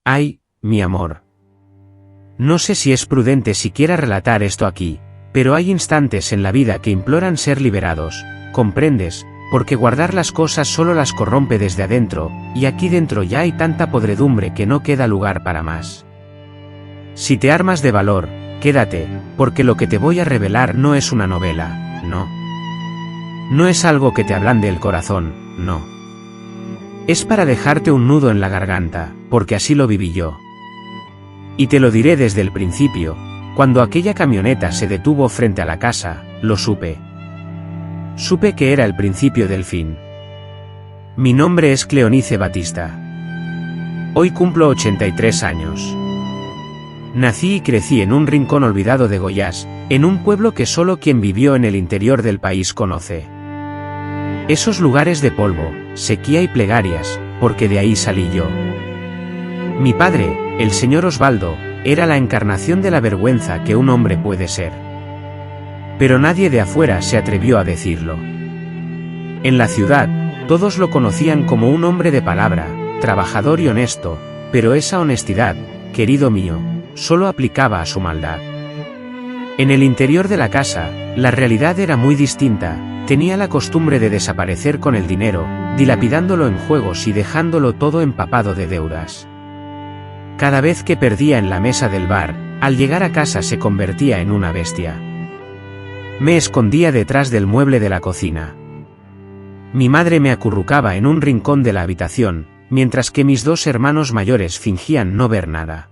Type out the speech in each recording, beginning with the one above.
Ay, mi amor. No sé si es prudente siquiera relatar esto aquí, pero hay instantes en la vida que imploran ser liberados, ¿comprendes? Porque guardar las cosas solo las corrompe desde adentro, y aquí dentro ya hay tanta podredumbre que no queda lugar para más. Si te armas de valor, quédate, porque lo que te voy a revelar no es una novela, no. No es algo que te ablande el corazón, no. Es para dejarte un nudo en la garganta, porque así lo viví yo. Y te lo diré desde el principio, cuando aquella camioneta se detuvo frente a la casa, lo supe. Supe que era el principio del fin. Mi nombre es Cleonice Batista. Hoy cumplo 83 años. Nací y crecí en un rincón olvidado de Goiás, en un pueblo que solo quien vivió en el interior del país conoce. Esos lugares de polvo, sequía y plegarias, porque de ahí salí yo. Mi padre, el señor Osvaldo, era la encarnación de la vergüenza que un hombre puede ser. Pero nadie de afuera se atrevió a decirlo. En la ciudad, todos lo conocían como un hombre de palabra, trabajador y honesto, pero esa honestidad, querido mío, solo aplicaba a su maldad. En el interior de la casa, la realidad era muy distinta, tenía la costumbre de desaparecer con el dinero, dilapidándolo en juegos y dejándolo todo empapado de deudas. Cada vez que perdía en la mesa del bar, al llegar a casa se convertía en una bestia. Me escondía detrás del mueble de la cocina. Mi madre me acurrucaba en un rincón de la habitación, mientras que mis dos hermanos mayores fingían no ver nada.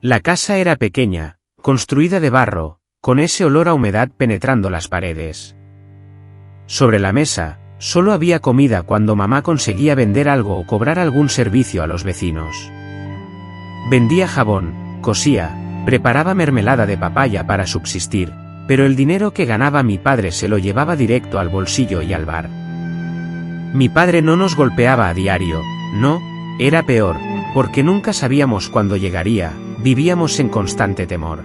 La casa era pequeña, construida de barro, con ese olor a humedad penetrando las paredes. Sobre la mesa, solo había comida cuando mamá conseguía vender algo o cobrar algún servicio a los vecinos. Vendía jabón, cosía, preparaba mermelada de papaya para subsistir, pero el dinero que ganaba mi padre se lo llevaba directo al bolsillo y al bar. Mi padre no nos golpeaba a diario, no, era peor, porque nunca sabíamos cuándo llegaría, vivíamos en constante temor.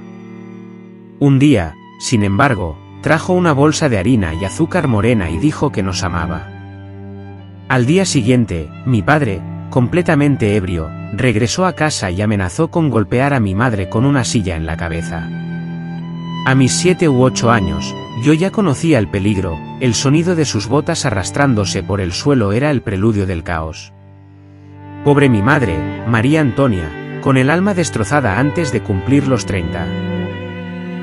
Un día, sin embargo, trajo una bolsa de harina y azúcar morena y dijo que nos amaba. Al día siguiente, mi padre, completamente ebrio, regresó a casa y amenazó con golpear a mi madre con una silla en la cabeza. A mis 7 u 8 años, yo ya conocía el peligro, el sonido de sus botas arrastrándose por el suelo era el preludio del caos. Pobre mi madre, María Antonia, con el alma destrozada antes de cumplir los 30.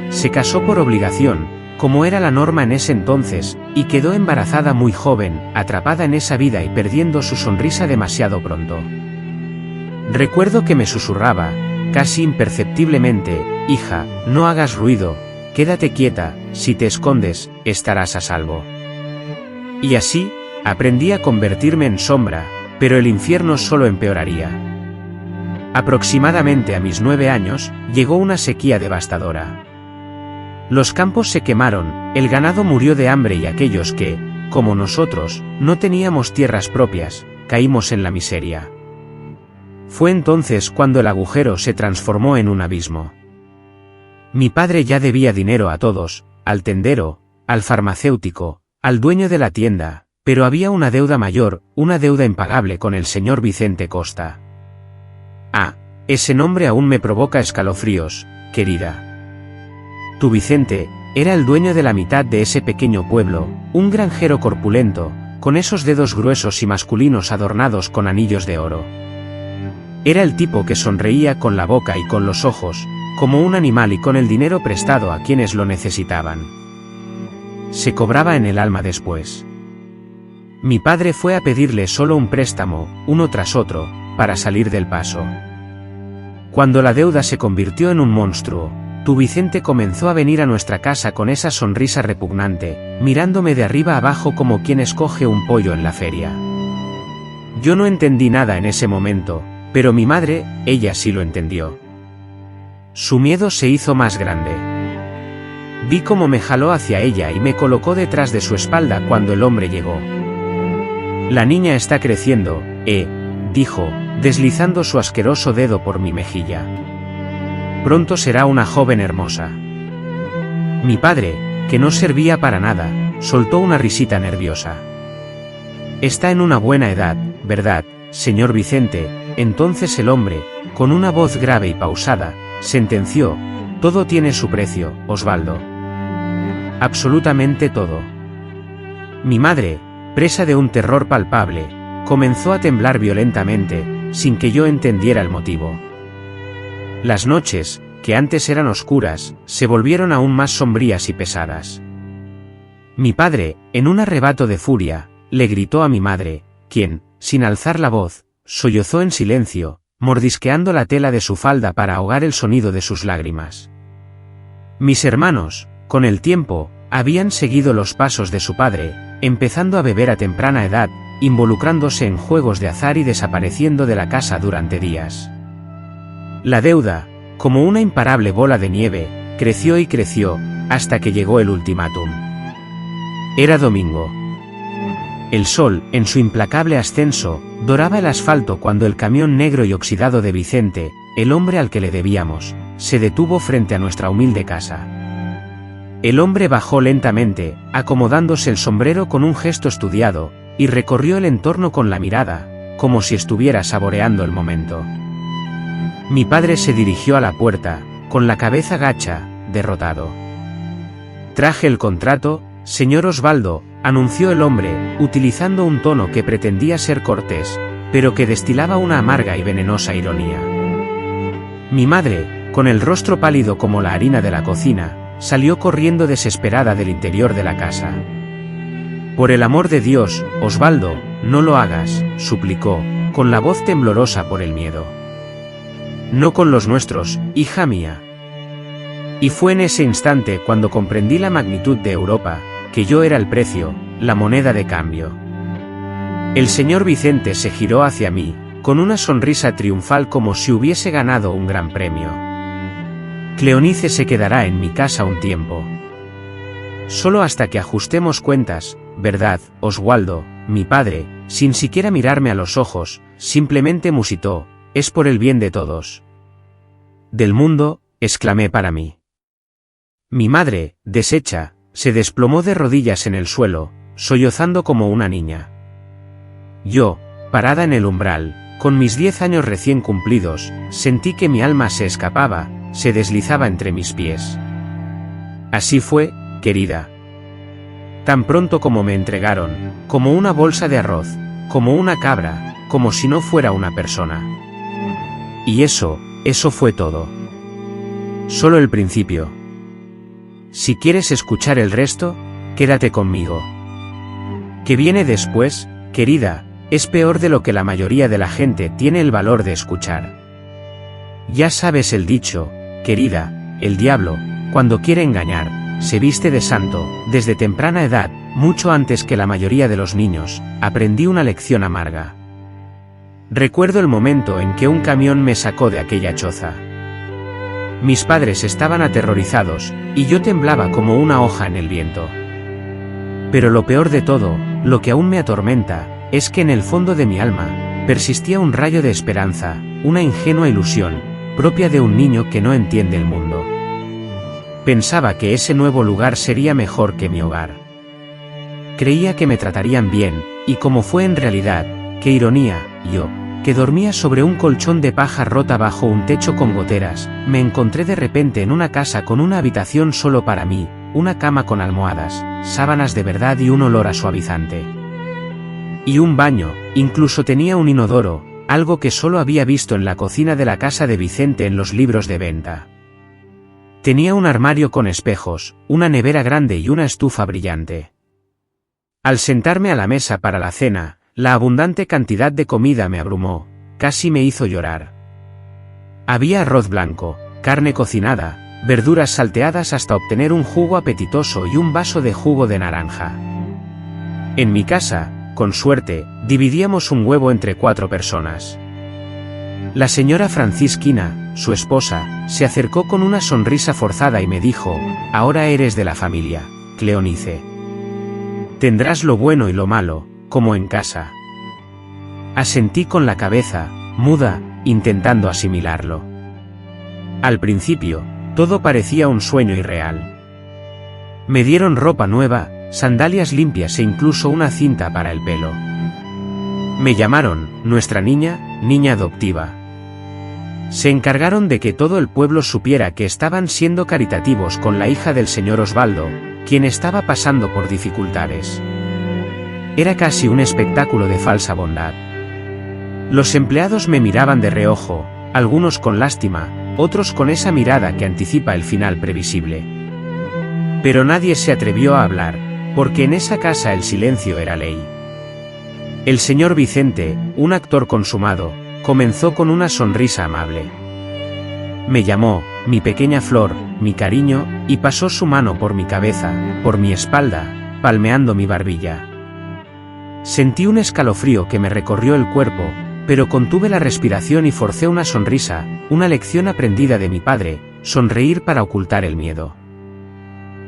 Se casó por obligación, como era la norma en ese entonces, y quedó embarazada muy joven, atrapada en esa vida y perdiendo su sonrisa demasiado pronto. Recuerdo que me susurraba, casi imperceptiblemente, hija, no hagas ruido, quédate quieta, si te escondes, estarás a salvo. Y así, aprendí a convertirme en sombra, pero el infierno solo empeoraría. Aproximadamente a mis 9 años, llegó una sequía devastadora. Los campos se quemaron, el ganado murió de hambre y aquellos que, como nosotros, no teníamos tierras propias, caímos en la miseria. Fue entonces cuando el agujero se transformó en un abismo. Mi padre ya debía dinero a todos, al tendero, al farmacéutico, al dueño de la tienda, pero había una deuda mayor, una deuda impagable con el señor Vicente Costa. Ah, ese nombre aún me provoca escalofríos, querida. Tu Vicente era el dueño de la mitad de ese pequeño pueblo, un granjero corpulento, con esos dedos gruesos y masculinos adornados con anillos de oro. Era el tipo que sonreía con la boca y con los ojos, como un animal y con el dinero prestado a quienes lo necesitaban. Se cobraba en el alma después. Mi padre fue a pedirle solo un préstamo, uno tras otro, para salir del paso. Cuando la deuda se convirtió en un monstruo, tu Vicente comenzó a venir a nuestra casa con esa sonrisa repugnante, mirándome de arriba abajo como quien escoge un pollo en la feria. Yo no entendí nada en ese momento, pero mi madre, ella sí lo entendió. Su miedo se hizo más grande. Vi cómo me jaló hacia ella y me colocó detrás de su espalda cuando el hombre llegó. La niña está creciendo, dijo, deslizando su asqueroso dedo por mi mejilla. Pronto será una joven hermosa. Mi padre, que no servía para nada, soltó una risita nerviosa. Está en una buena edad, ¿verdad, señor Vicente? Entonces el hombre, con una voz grave y pausada, sentenció: todo tiene su precio, Osvaldo. Absolutamente todo. Mi madre, presa de un terror palpable, comenzó a temblar violentamente, sin que yo entendiera el motivo. Las noches, que antes eran oscuras, se volvieron aún más sombrías y pesadas. Mi padre, en un arrebato de furia, le gritó a mi madre, quien, sin alzar la voz, sollozó en silencio, mordisqueando la tela de su falda para ahogar el sonido de sus lágrimas. Mis hermanos, con el tiempo, habían seguido los pasos de su padre, empezando a beber a temprana edad, involucrándose en juegos de azar y desapareciendo de la casa durante días. La deuda, como una imparable bola de nieve, creció y creció, hasta que llegó el ultimátum. Era domingo. El sol, en su implacable ascenso, doraba el asfalto cuando el camión negro y oxidado de Vicente, el hombre al que le debíamos, se detuvo frente a nuestra humilde casa. El hombre bajó lentamente, acomodándose el sombrero con un gesto estudiado, y recorrió el entorno con la mirada, como si estuviera saboreando el momento. Mi padre se dirigió a la puerta, con la cabeza gacha, derrotado. Traje el contrato, señor Osvaldo, anunció el hombre, utilizando un tono que pretendía ser cortés, pero que destilaba una amarga y venenosa ironía. Mi madre, con el rostro pálido como la harina de la cocina, salió corriendo desesperada del interior de la casa. Por el amor de Dios, Osvaldo, no lo hagas, suplicó, con la voz temblorosa por el miedo. No con los nuestros, hija mía. Y fue en ese instante cuando comprendí la magnitud de Europa, que yo era el precio, la moneda de cambio. El señor Vicente se giró hacia mí, con una sonrisa triunfal como si hubiese ganado un gran premio. Cleonice se quedará en mi casa un tiempo. Solo hasta que ajustemos cuentas, ¿verdad, Oswaldo? Mi padre, sin siquiera mirarme a los ojos, simplemente musitó: es por el bien de todos. Del mundo, exclamé para mí. Mi madre, deshecha, se desplomó de rodillas en el suelo, sollozando como una niña. Yo, parada en el umbral, con mis 10 años recién cumplidos, sentí que mi alma se escapaba, se deslizaba entre mis pies. Así fue, querida. Tan pronto como me entregaron, como una bolsa de arroz, como una cabra, como si no fuera una persona. Y eso fue todo. Solo el principio. Si quieres escuchar el resto, quédate conmigo. ¿Qué viene después, querida? Es peor de lo que la mayoría de la gente tiene el valor de escuchar. Ya sabes el dicho, querida, el diablo, cuando quiere engañar, se viste de santo. Desde temprana edad, mucho antes que la mayoría de los niños, aprendí una lección amarga. Recuerdo el momento en que un camión me sacó de aquella choza. Mis padres estaban aterrorizados, y yo temblaba como una hoja en el viento. Pero lo peor de todo, lo que aún me atormenta, es que en el fondo de mi alma, persistía un rayo de esperanza, una ingenua ilusión, propia de un niño que no entiende el mundo. Pensaba que ese nuevo lugar sería mejor que mi hogar. Creía que me tratarían bien, y como fue en realidad, qué ironía, yo, que dormía sobre un colchón de paja rota bajo un techo con goteras, me encontré de repente en una casa con una habitación solo para mí, una cama con almohadas, sábanas de verdad y un olor a suavizante. Y un baño, incluso tenía un inodoro, algo que solo había visto en la cocina de la casa de Vicente en los libros de venta. Tenía un armario con espejos, una nevera grande y una estufa brillante. Al sentarme a la mesa para la cena, la abundante cantidad de comida me abrumó, casi me hizo llorar. Había arroz blanco, carne cocinada, verduras salteadas hasta obtener un jugo apetitoso y un vaso de jugo de naranja. En mi casa, con suerte, dividíamos un huevo entre 4 personas. La señora Francisquina, su esposa, se acercó con una sonrisa forzada y me dijo: ahora eres de la familia, Cleonice. Tendrás lo bueno y lo malo, como en casa. Asentí con la cabeza, muda, intentando asimilarlo. Al principio, todo parecía un sueño irreal. Me dieron ropa nueva, sandalias limpias e incluso una cinta para el pelo. Me llamaron, nuestra niña adoptiva. Se encargaron de que todo el pueblo supiera que estaban siendo caritativos con la hija del señor Osvaldo, quien estaba pasando por dificultades. Era casi un espectáculo de falsa bondad. Los empleados me miraban de reojo, algunos con lástima, otros con esa mirada que anticipa el final previsible. Pero nadie se atrevió a hablar, porque en esa casa el silencio era ley. El señor Vicente, un actor consumado, comenzó con una sonrisa amable. Me llamó, mi pequeña flor, mi cariño, y pasó su mano por mi cabeza, por mi espalda, palmeando mi barbilla. Sentí un escalofrío que me recorrió el cuerpo, pero contuve la respiración y forcé una sonrisa, una lección aprendida de mi padre, sonreír para ocultar el miedo.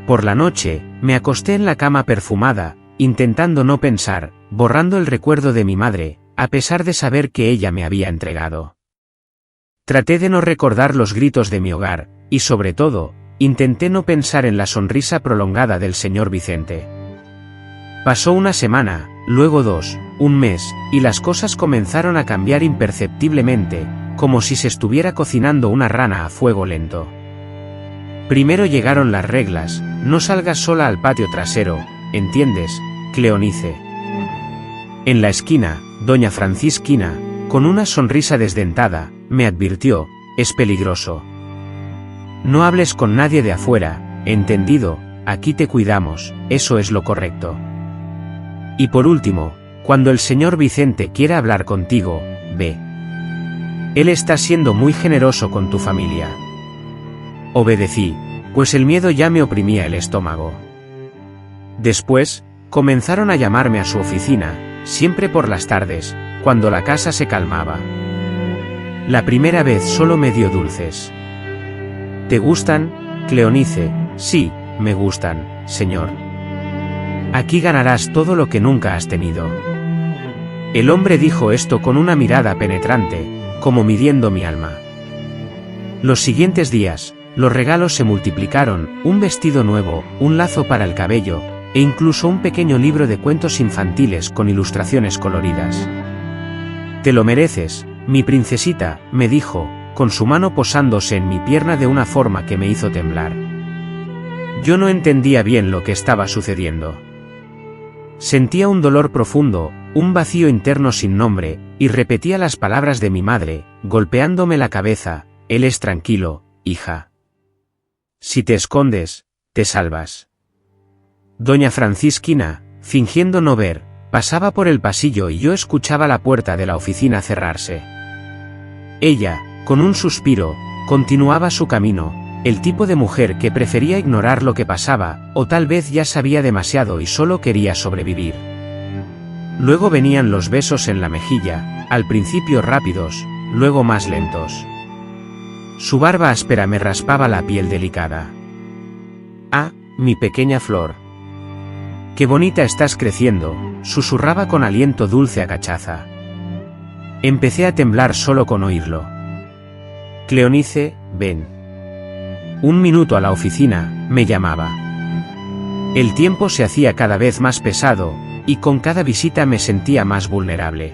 Por la noche, me acosté en la cama perfumada, intentando no pensar, borrando el recuerdo de mi madre, a pesar de saber que ella me había entregado. Traté de no recordar los gritos de mi hogar, y sobre todo, intenté no pensar en la sonrisa prolongada del señor Vicente. Pasó una semana, luego 2, un mes, y las cosas comenzaron a cambiar imperceptiblemente, como si se estuviera cocinando una rana a fuego lento. Primero llegaron las reglas, no salgas sola al patio trasero, ¿entiendes, Cleonice? En la esquina, doña Francisquina, con una sonrisa desdentada, me advirtió, es peligroso. No hables con nadie de afuera, ¿entendido? Aquí te cuidamos, eso es lo correcto. Y por último, cuando el señor Vicente quiera hablar contigo, ve. Él está siendo muy generoso con tu familia. Obedecí, pues el miedo ya me oprimía el estómago. Después, comenzaron a llamarme a su oficina, siempre por las tardes, cuando la casa se calmaba. La primera vez solo me dio dulces. ¿Te gustan, Cleonice? Sí, me gustan, señor. Aquí ganarás todo lo que nunca has tenido. El hombre dijo esto con una mirada penetrante, como midiendo mi alma. Los siguientes días, los regalos se multiplicaron, un vestido nuevo, un lazo para el cabello, e incluso un pequeño libro de cuentos infantiles con ilustraciones coloridas. Te lo mereces, mi princesita, me dijo, con su mano posándose en mi pierna de una forma que me hizo temblar. Yo no entendía bien lo que estaba sucediendo. Sentía un dolor profundo, un vacío interno sin nombre, y repetía las palabras de mi madre, golpeándome la cabeza, él es tranquilo, hija. Si te escondes, te salvas. Doña Francisquina, fingiendo no ver, pasaba por el pasillo y yo escuchaba la puerta de la oficina cerrarse. Ella, con un suspiro, continuaba su camino, el tipo de mujer que prefería ignorar lo que pasaba, o tal vez ya sabía demasiado y solo quería sobrevivir. Luego venían los besos en la mejilla, al principio rápidos, luego más lentos. Su barba áspera me raspaba la piel delicada. Ah, mi pequeña flor. Qué bonita estás creciendo, susurraba con aliento dulce a cachaza. Empecé a temblar solo con oírlo. Cleonice, ven. 1 minuto a la oficina, me llamaba. El tiempo se hacía cada vez más pesado, y con cada visita me sentía más vulnerable.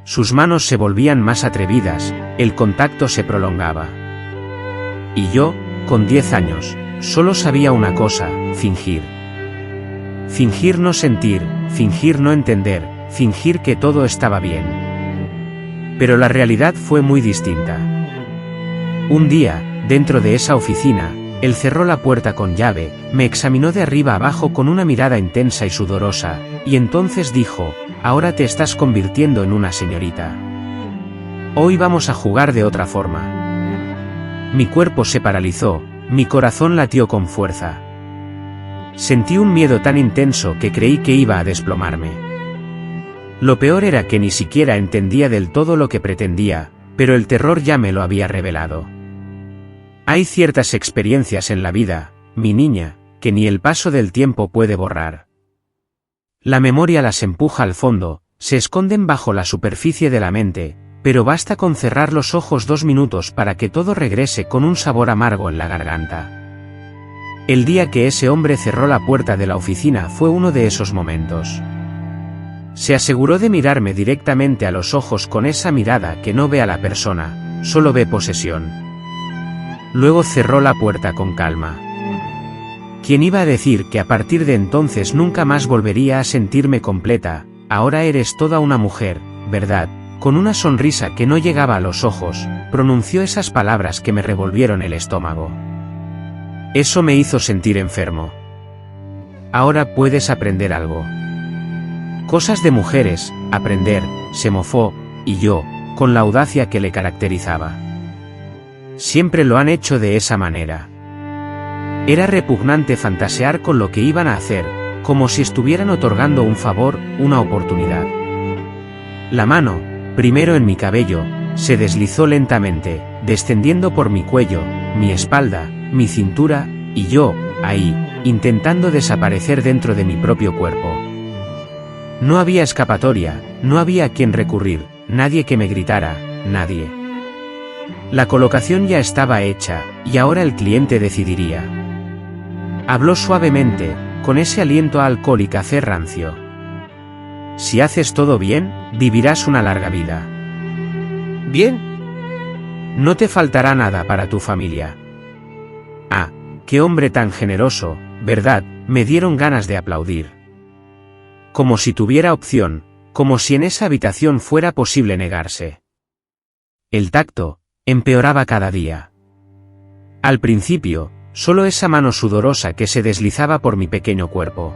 Sus manos se volvían más atrevidas, el contacto se prolongaba. Y yo, con 10 años, solo sabía una cosa, fingir. Fingir no sentir, fingir no entender, fingir que todo estaba bien. Pero la realidad fue muy distinta. Un día, dentro de esa oficina, él cerró la puerta con llave, me examinó de arriba abajo con una mirada intensa y sudorosa, y entonces dijo, ahora te estás convirtiendo en una señorita. Hoy vamos a jugar de otra forma. Mi cuerpo se paralizó, mi corazón latió con fuerza. Sentí un miedo tan intenso que creí que iba a desplomarme. Lo peor era que ni siquiera entendía del todo lo que pretendía, pero el terror ya me lo había revelado. Hay ciertas experiencias en la vida, mi niña, que ni el paso del tiempo puede borrar. La memoria las empuja al fondo, se esconden bajo la superficie de la mente, pero basta con cerrar los ojos 2 minutos para que todo regrese con un sabor amargo en la garganta. El día que ese hombre cerró la puerta de la oficina fue uno de esos momentos. Se aseguró de mirarme directamente a los ojos con esa mirada que no ve a la persona, solo ve posesión. Luego cerró la puerta con calma. ¿Quién iba a decir que a partir de entonces nunca más volvería a sentirme completa? Ahora eres toda una mujer, ¿verdad? Con una sonrisa que no llegaba a los ojos, pronunció esas palabras que me revolvieron el estómago. Eso me hizo sentir enfermo. Ahora puedes aprender algo. Cosas de mujeres, aprender, se mofó, y yo, con la audacia que le caracterizaba. Siempre lo han hecho de esa manera. Era repugnante fantasear con lo que iban a hacer, como si estuvieran otorgando un favor, una oportunidad. La mano, primero en mi cabello, se deslizó lentamente, descendiendo por mi cuello, mi espalda, mi cintura, y yo, ahí, intentando desaparecer dentro de mi propio cuerpo. No había escapatoria, no había a quien recurrir, nadie que me gritara, nadie. La colocación ya estaba hecha, y ahora el cliente decidiría. Habló suavemente, con ese aliento a alcohol y café rancio. Si haces todo bien, vivirás una larga vida. ¿Bien? No te faltará nada para tu familia. Ah, qué hombre tan generoso, ¿verdad? Me dieron ganas de aplaudir. Como si tuviera opción, como si en esa habitación fuera posible negarse. El tacto empeoraba cada día. Al principio, solo esa mano sudorosa que se deslizaba por mi pequeño cuerpo.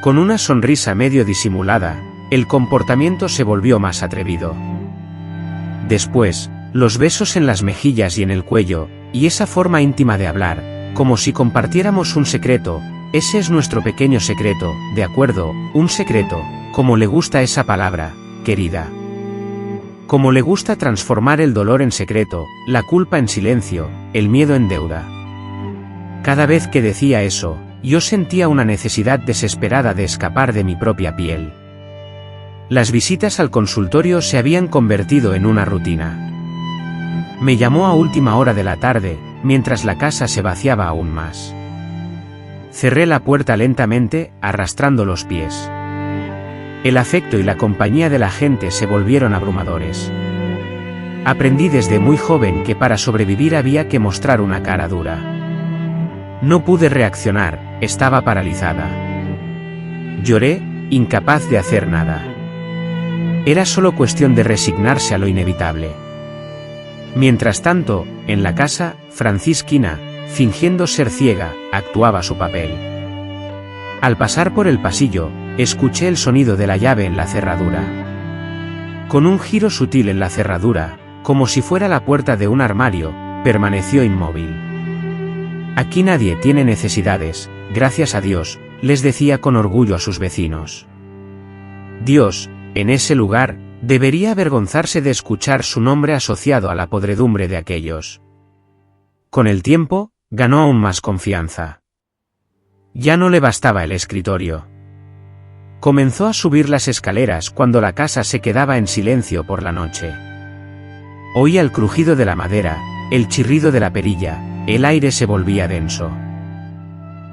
Con una sonrisa medio disimulada, el comportamiento se volvió más atrevido. Después, los besos en las mejillas y en el cuello, y esa forma íntima de hablar, como si compartiéramos un secreto. Ese es nuestro pequeño secreto, ¿de acuerdo? Un secreto, como le gusta esa palabra, querida. Como le gusta transformar el dolor en secreto, la culpa en silencio, el miedo en deuda. Cada vez que decía eso, yo sentía una necesidad desesperada de escapar de mi propia piel. Las visitas al consultorio se habían convertido en una rutina. Me llamó a última hora de la tarde, mientras la casa se vaciaba aún más. Cerré la puerta lentamente, arrastrando los pies. El afecto y la compañía de la gente se volvieron abrumadores. Aprendí desde muy joven que para sobrevivir había que mostrar una cara dura. No pude reaccionar, estaba paralizada. Lloré, incapaz de hacer nada. Era solo cuestión de resignarse a lo inevitable. Mientras tanto, en la casa, Francisquina, fingiendo ser ciega, actuaba su papel. Al pasar por el pasillo, escuché el sonido de la llave en la cerradura. Con un giro sutil en la cerradura, como si fuera la puerta de un armario, permaneció inmóvil. Aquí nadie tiene necesidades, gracias a Dios, les decía con orgullo a sus vecinos. Dios, en ese lugar, debería avergonzarse de escuchar su nombre asociado a la podredumbre de aquellos. Con el tiempo, ganó aún más confianza. Ya no le bastaba el escritorio. Comenzó a subir las escaleras cuando la casa se quedaba en silencio por la noche. Oía el crujido de la madera, el chirrido de la perilla, el aire se volvía denso.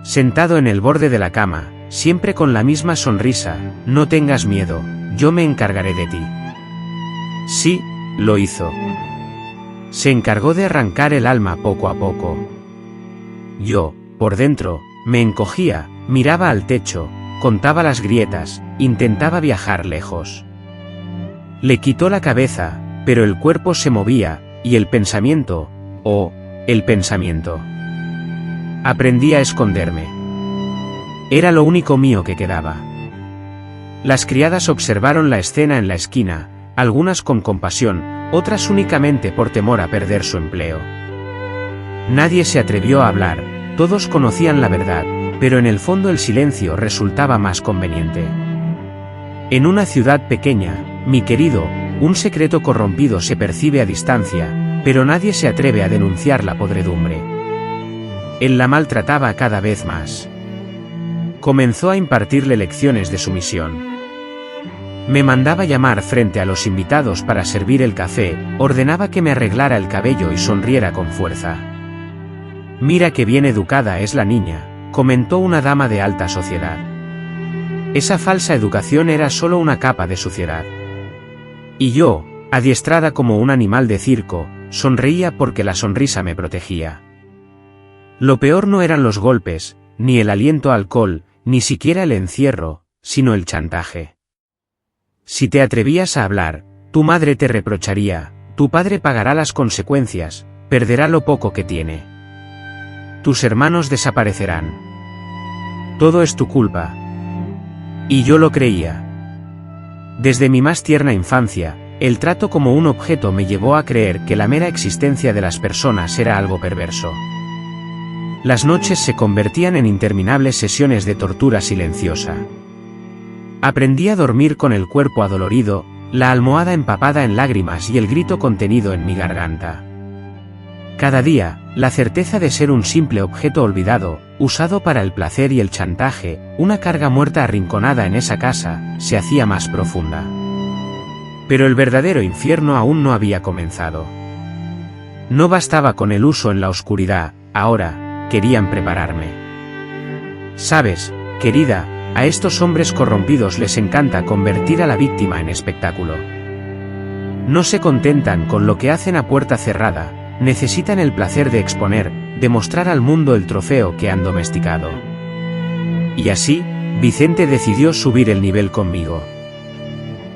Sentado en el borde de la cama, siempre con la misma sonrisa, no tengas miedo, yo me encargaré de ti. Sí, lo hizo. Se encargó de arrancar el alma poco a poco. Yo, por dentro, me encogía, miraba al techo, contaba las grietas, intentaba viajar lejos. Le quitó la cabeza, pero el cuerpo se movía, y el pensamiento, el pensamiento. Aprendí a esconderme. Era lo único mío que quedaba. Las criadas observaron la escena en la esquina, algunas con compasión, otras únicamente por temor a perder su empleo. Nadie se atrevió a hablar, todos conocían la verdad, pero en el fondo el silencio resultaba más conveniente. En una ciudad pequeña, mi querido, un secreto corrompido se percibe a distancia, pero nadie se atreve a denunciar la podredumbre. Él la maltrataba cada vez más. Comenzó a impartirle lecciones de sumisión. Me mandaba llamar frente a los invitados para servir el café, ordenaba que me arreglara el cabello y sonriera con fuerza. Mira qué bien educada es la niña, comentó una dama de alta sociedad. Esa falsa educación era solo una capa de suciedad. Y yo, adiestrada como un animal de circo, sonreía porque la sonrisa me protegía. Lo peor no eran los golpes, ni el aliento a alcohol, ni siquiera el encierro, sino el chantaje. Si te atrevías a hablar, tu madre te reprocharía, tu padre pagará las consecuencias, perderá lo poco que tiene. Tus hermanos desaparecerán. Todo es tu culpa. Y yo lo creía. Desde mi más tierna infancia, el trato como un objeto me llevó a creer que la mera existencia de las personas era algo perverso. Las noches se convertían en interminables sesiones de tortura silenciosa. Aprendí a dormir con el cuerpo adolorido, la almohada empapada en lágrimas y el grito contenido en mi garganta. Cada día, la certeza de ser un simple objeto olvidado, usado para el placer y el chantaje, una carga muerta arrinconada en esa casa, se hacía más profunda. Pero el verdadero infierno aún no había comenzado. No bastaba con el uso en la oscuridad, ahora, querían prepararme. Sabes, querida, a estos hombres corrompidos les encanta convertir a la víctima en espectáculo. No se contentan con lo que hacen a puerta cerrada. Necesitan el placer de exponer, de mostrar al mundo el trofeo que han domesticado. Y así, Vicente decidió subir el nivel conmigo.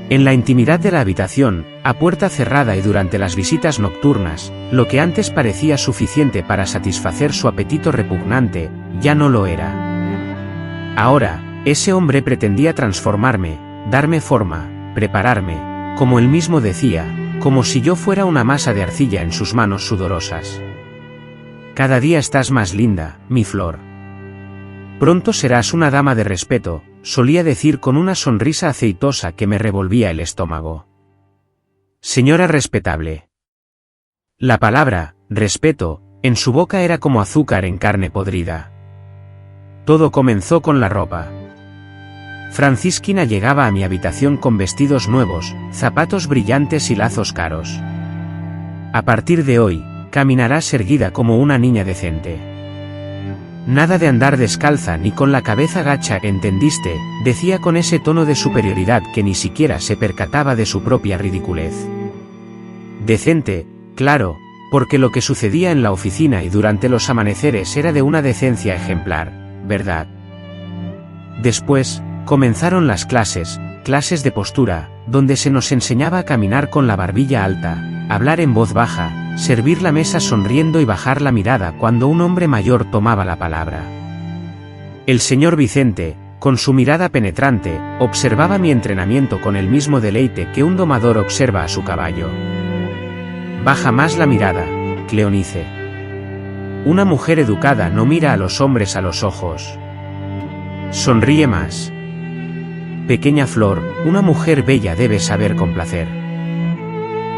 En la intimidad de la habitación, a puerta cerrada y durante las visitas nocturnas, lo que antes parecía suficiente para satisfacer su apetito repugnante, ya no lo era. Ahora, ese hombre pretendía transformarme, darme forma, prepararme, como él mismo decía, como si yo fuera una masa de arcilla en sus manos sudorosas. Cada día estás más linda, mi flor. Pronto serás una dama de respeto, solía decir con una sonrisa aceitosa que me revolvía el estómago. Señora respetable. La palabra, respeto, en su boca era como azúcar en carne podrida. Todo comenzó con la ropa. Francisquina llegaba a mi habitación con vestidos nuevos, zapatos brillantes y lazos caros. A partir de hoy, caminarás erguida como una niña decente. Nada de andar descalza ni con la cabeza gacha, ¿entendiste?, decía con ese tono de superioridad que ni siquiera se percataba de su propia ridiculez. Decente, claro, porque lo que sucedía en la oficina y durante los amaneceres era de una decencia ejemplar, ¿verdad? Después, comenzaron las clases de postura, donde se nos enseñaba a caminar con la barbilla alta, hablar en voz baja, servir la mesa sonriendo y bajar la mirada cuando un hombre mayor tomaba la palabra. El señor Vicente, con su mirada penetrante, observaba mi entrenamiento con el mismo deleite que un domador observa a su caballo. Baja más la mirada, Cleonice. Una mujer educada no mira a los hombres a los ojos. Sonríe más. Pequeña flor, una mujer bella debe saber complacer.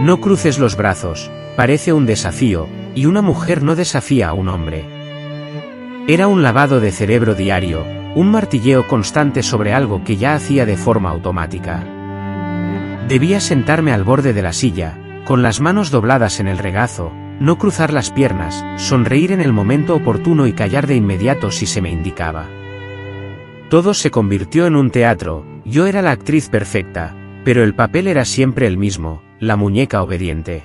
No cruces los brazos, parece un desafío, y una mujer no desafía a un hombre. Era un lavado de cerebro diario, un martilleo constante sobre algo que ya hacía de forma automática. Debía sentarme al borde de la silla, con las manos dobladas en el regazo, no cruzar las piernas, sonreír en el momento oportuno y callar de inmediato si se me indicaba. Todo se convirtió en un teatro, yo era la actriz perfecta, pero el papel era siempre el mismo, la muñeca obediente.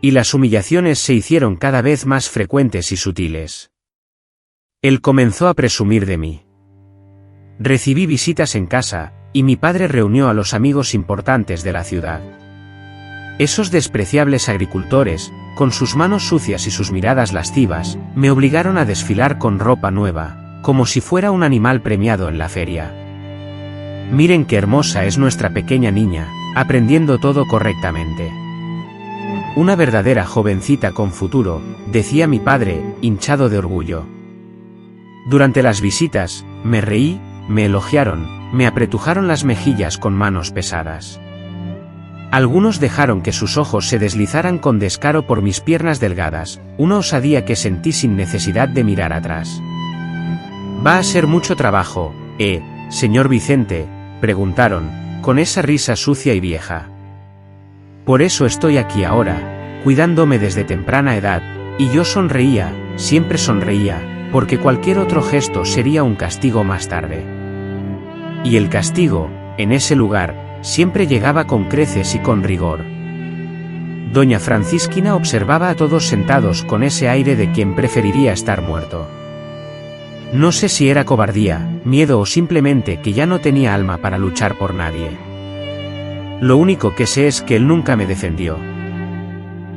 Y las humillaciones se hicieron cada vez más frecuentes y sutiles. Él comenzó a presumir de mí. Recibí visitas en casa, y mi padre reunió a los amigos importantes de la ciudad. Esos despreciables agricultores, con sus manos sucias y sus miradas lascivas, me obligaron a desfilar con ropa nueva, como si fuera un animal premiado en la feria. Miren qué hermosa es nuestra pequeña niña, aprendiendo todo correctamente. Una verdadera jovencita con futuro, decía mi padre, hinchado de orgullo. Durante las visitas, me reí, me elogiaron, me apretujaron las mejillas con manos pesadas. Algunos dejaron que sus ojos se deslizaran con descaro por mis piernas delgadas, una osadía que sentí sin necesidad de mirar atrás. «Va a ser mucho trabajo, señor Vicente?», preguntaron, con esa risa sucia y vieja. Por eso estoy aquí ahora, cuidándome desde temprana edad, y yo sonreía, siempre sonreía, porque cualquier otro gesto sería un castigo más tarde. Y el castigo, en ese lugar, siempre llegaba con creces y con rigor. Doña Francisquina observaba a todos sentados con ese aire de quien preferiría estar muerto. No sé si era cobardía, miedo o simplemente que ya no tenía alma para luchar por nadie. Lo único que sé es que él nunca me defendió.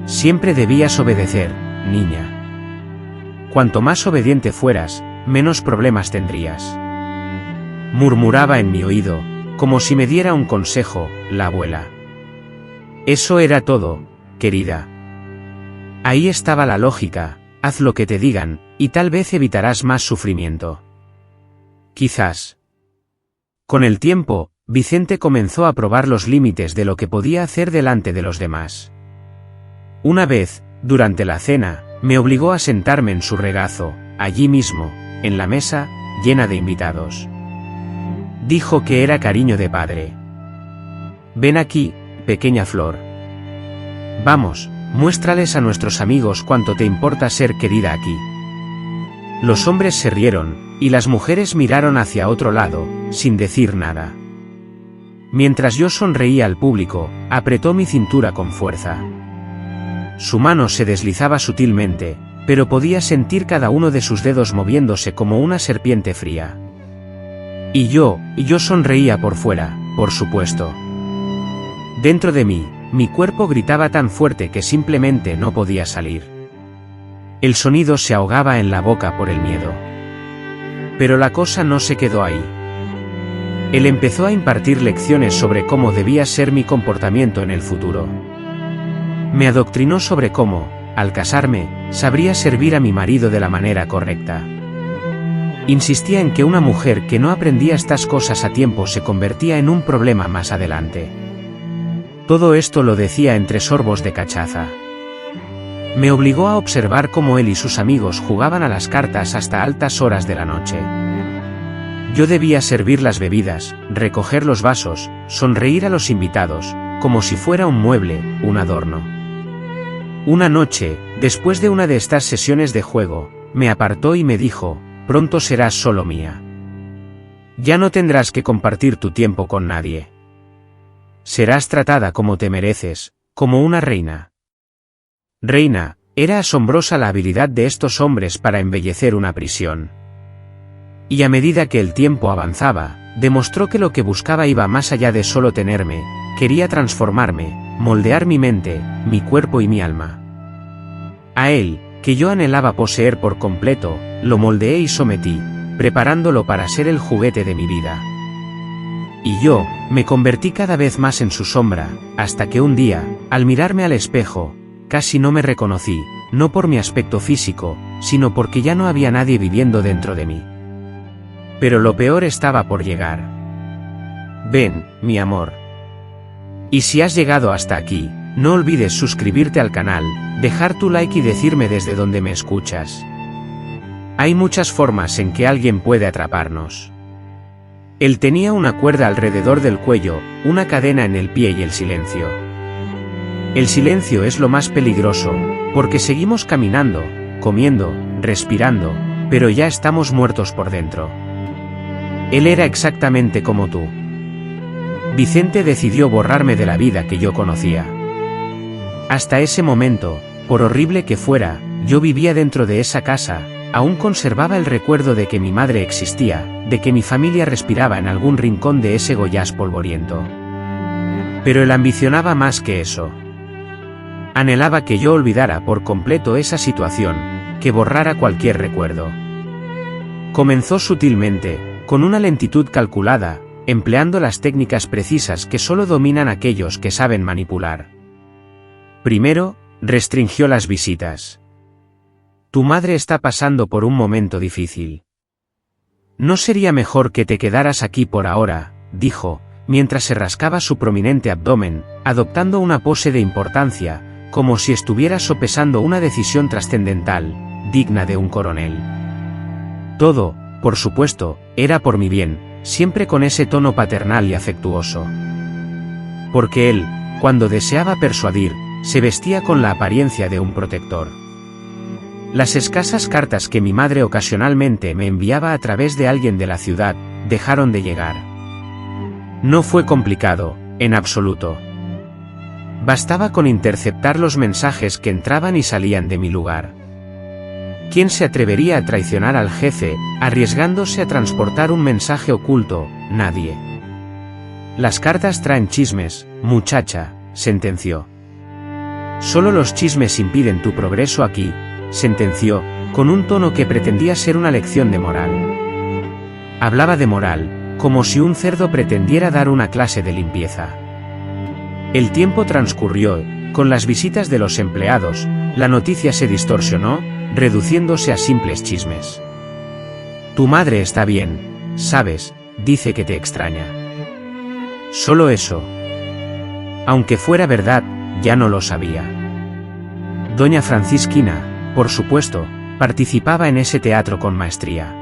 Siempre debías obedecer, niña. Cuanto más obediente fueras, menos problemas tendrías. Murmuraba en mi oído, como si me diera un consejo, la abuela. Eso era todo, querida. Ahí estaba la lógica, haz lo que te digan, y tal vez evitarás más sufrimiento. Quizás. Con el tiempo, Vicente comenzó a probar los límites de lo que podía hacer delante de los demás. Una vez, durante la cena, me obligó a sentarme en su regazo, allí mismo, en la mesa, llena de invitados. Dijo que era cariño de padre. Ven aquí, pequeña flor. Vamos, muéstrales a nuestros amigos cuánto te importa ser querida aquí. Los hombres se rieron, y las mujeres miraron hacia otro lado, sin decir nada. Mientras yo sonreía al público, apretó mi cintura con fuerza. Su mano se deslizaba sutilmente, pero podía sentir cada uno de sus dedos moviéndose como una serpiente fría. Y yo sonreía por fuera, por supuesto. Dentro de mí, mi cuerpo gritaba tan fuerte que simplemente no podía salir. El sonido se ahogaba en la boca por el miedo. Pero la cosa no se quedó ahí. Él empezó a impartir lecciones sobre cómo debía ser mi comportamiento en el futuro. Me adoctrinó sobre cómo, al casarme, sabría servir a mi marido de la manera correcta. Insistía en que una mujer que no aprendía estas cosas a tiempo se convertía en un problema más adelante. Todo esto lo decía entre sorbos de cachaza. Me obligó a observar cómo él y sus amigos jugaban a las cartas hasta altas horas de la noche. Yo debía servir las bebidas, recoger los vasos, sonreír a los invitados, como si fuera un mueble, un adorno. Una noche, después de una de estas sesiones de juego, me apartó y me dijo, pronto serás solo mía. Ya no tendrás que compartir tu tiempo con nadie. Serás tratada como te mereces, como una reina. Reina, era asombrosa la habilidad de estos hombres para embellecer una prisión. Y a medida que el tiempo avanzaba, demostró que lo que buscaba iba más allá de solo tenerme, quería transformarme, moldear mi mente, mi cuerpo y mi alma. A él, que yo anhelaba poseer por completo, lo moldeé y sometí, preparándolo para ser el juguete de mi vida. Y yo, me convertí cada vez más en su sombra, hasta que un día, al mirarme al espejo, casi no me reconocí, no por mi aspecto físico, sino porque ya no había nadie viviendo dentro de mí. Pero lo peor estaba por llegar. Ven, mi amor. Y si has llegado hasta aquí, no olvides suscribirte al canal, dejar tu like y decirme desde dónde me escuchas. Hay muchas formas en que alguien puede atraparnos. Él tenía una cuerda alrededor del cuello, una cadena en el pie y el silencio. El silencio es lo más peligroso, porque seguimos caminando, comiendo, respirando, pero ya estamos muertos por dentro. Él era exactamente como tú. Vicente decidió borrarme de la vida que yo conocía. Hasta ese momento, por horrible que fuera, yo vivía dentro de esa casa, aún conservaba el recuerdo de que mi madre existía, de que mi familia respiraba en algún rincón de ese Goiás polvoriento. Pero él ambicionaba más que eso. Anhelaba que yo olvidara por completo esa situación, que borrara cualquier recuerdo. Comenzó sutilmente, con una lentitud calculada, empleando las técnicas precisas que solo dominan aquellos que saben manipular. Primero, restringió las visitas. Tu madre está pasando por un momento difícil. ¿No sería mejor que te quedaras aquí por ahora?, dijo, mientras se rascaba su prominente abdomen, adoptando una pose de importancia, como si estuviera sopesando una decisión trascendental, digna de un coronel. Todo, por supuesto, era por mi bien, siempre con ese tono paternal y afectuoso. Porque él, cuando deseaba persuadir, se vestía con la apariencia de un protector. Las escasas cartas que mi madre ocasionalmente me enviaba a través de alguien de la ciudad, dejaron de llegar. No fue complicado, en absoluto. Bastaba con interceptar los mensajes que entraban y salían de mi lugar. ¿Quién se atrevería a traicionar al jefe, arriesgándose a transportar un mensaje oculto? Nadie. Las cartas traen chismes, muchacha, sentenció. Solo los chismes impiden tu progreso aquí, sentenció, con un tono que pretendía ser una lección de moral. Hablaba de moral, como si un cerdo pretendiera dar una clase de limpieza. El tiempo transcurrió, con las visitas de los empleados, la noticia se distorsionó, reduciéndose a simples chismes. Tu madre está bien, sabes, dice que te extraña. Solo eso. Aunque fuera verdad, ya no lo sabía. Doña Francisquina, por supuesto, participaba en ese teatro con maestría.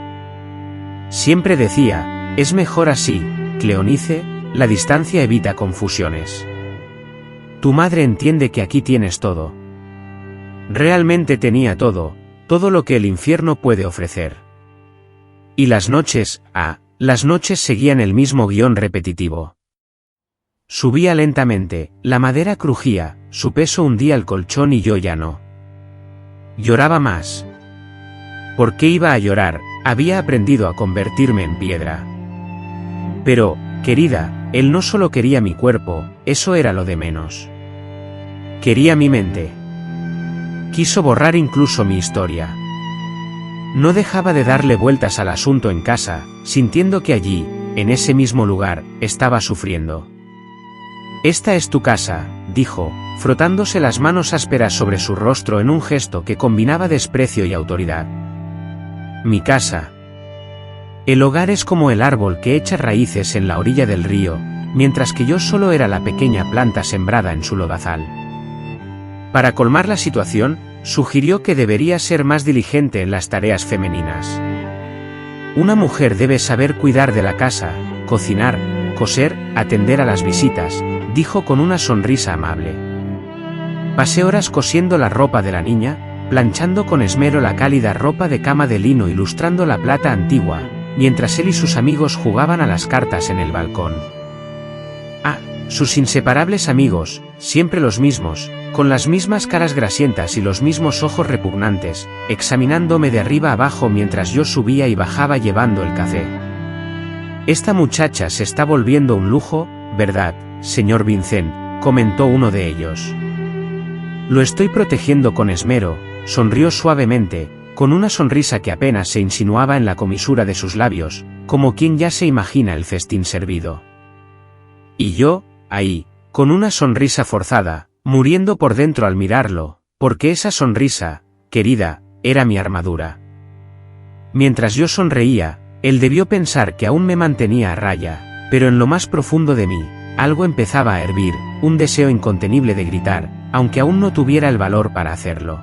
Siempre decía, es mejor así, Cleonice, la distancia evita confusiones. Tu madre entiende que aquí tienes todo. Realmente tenía todo, todo lo que el infierno puede ofrecer. Y las noches, las noches seguían el mismo guión repetitivo. Subía lentamente, la madera crujía, su peso hundía el colchón y yo ya no. Lloraba más. ¿Por qué iba a llorar? Había aprendido a convertirme en piedra. Pero, querida, él no solo quería mi cuerpo, eso era lo de menos. Quería mi mente. Quiso borrar incluso mi historia. No dejaba de darle vueltas al asunto en casa, sintiendo que allí, en ese mismo lugar, estaba sufriendo. Esta es tu casa, dijo, frotándose las manos ásperas sobre su rostro en un gesto que combinaba desprecio y autoridad. Mi casa. El hogar es como el árbol que echa raíces en la orilla del río, mientras que yo solo era la pequeña planta sembrada en su lodazal. Para colmar la situación, sugirió que debería ser más diligente en las tareas femeninas. Una mujer debe saber cuidar de la casa, cocinar, coser, atender a las visitas, dijo con una sonrisa amable. Pasé horas cosiendo la ropa de la niña, planchando con esmero la cálida ropa de cama de lino y lustrando la plata antigua, mientras él y sus amigos jugaban a las cartas en el balcón. Sus inseparables amigos, siempre los mismos, con las mismas caras grasientas y los mismos ojos repugnantes, examinándome de arriba abajo mientras yo subía y bajaba llevando el café. Esta muchacha se está volviendo un lujo, ¿verdad, señor Vincent?, comentó uno de ellos. Lo estoy protegiendo con esmero, sonrió suavemente, con una sonrisa que apenas se insinuaba en la comisura de sus labios, como quien ya se imagina el festín servido. Y yo, ahí, con una sonrisa forzada, muriendo por dentro al mirarlo, porque esa sonrisa, querida, era mi armadura. Mientras yo sonreía, él debió pensar que aún me mantenía a raya, pero en lo más profundo de mí, algo empezaba a hervir, un deseo incontenible de gritar, aunque aún no tuviera el valor para hacerlo.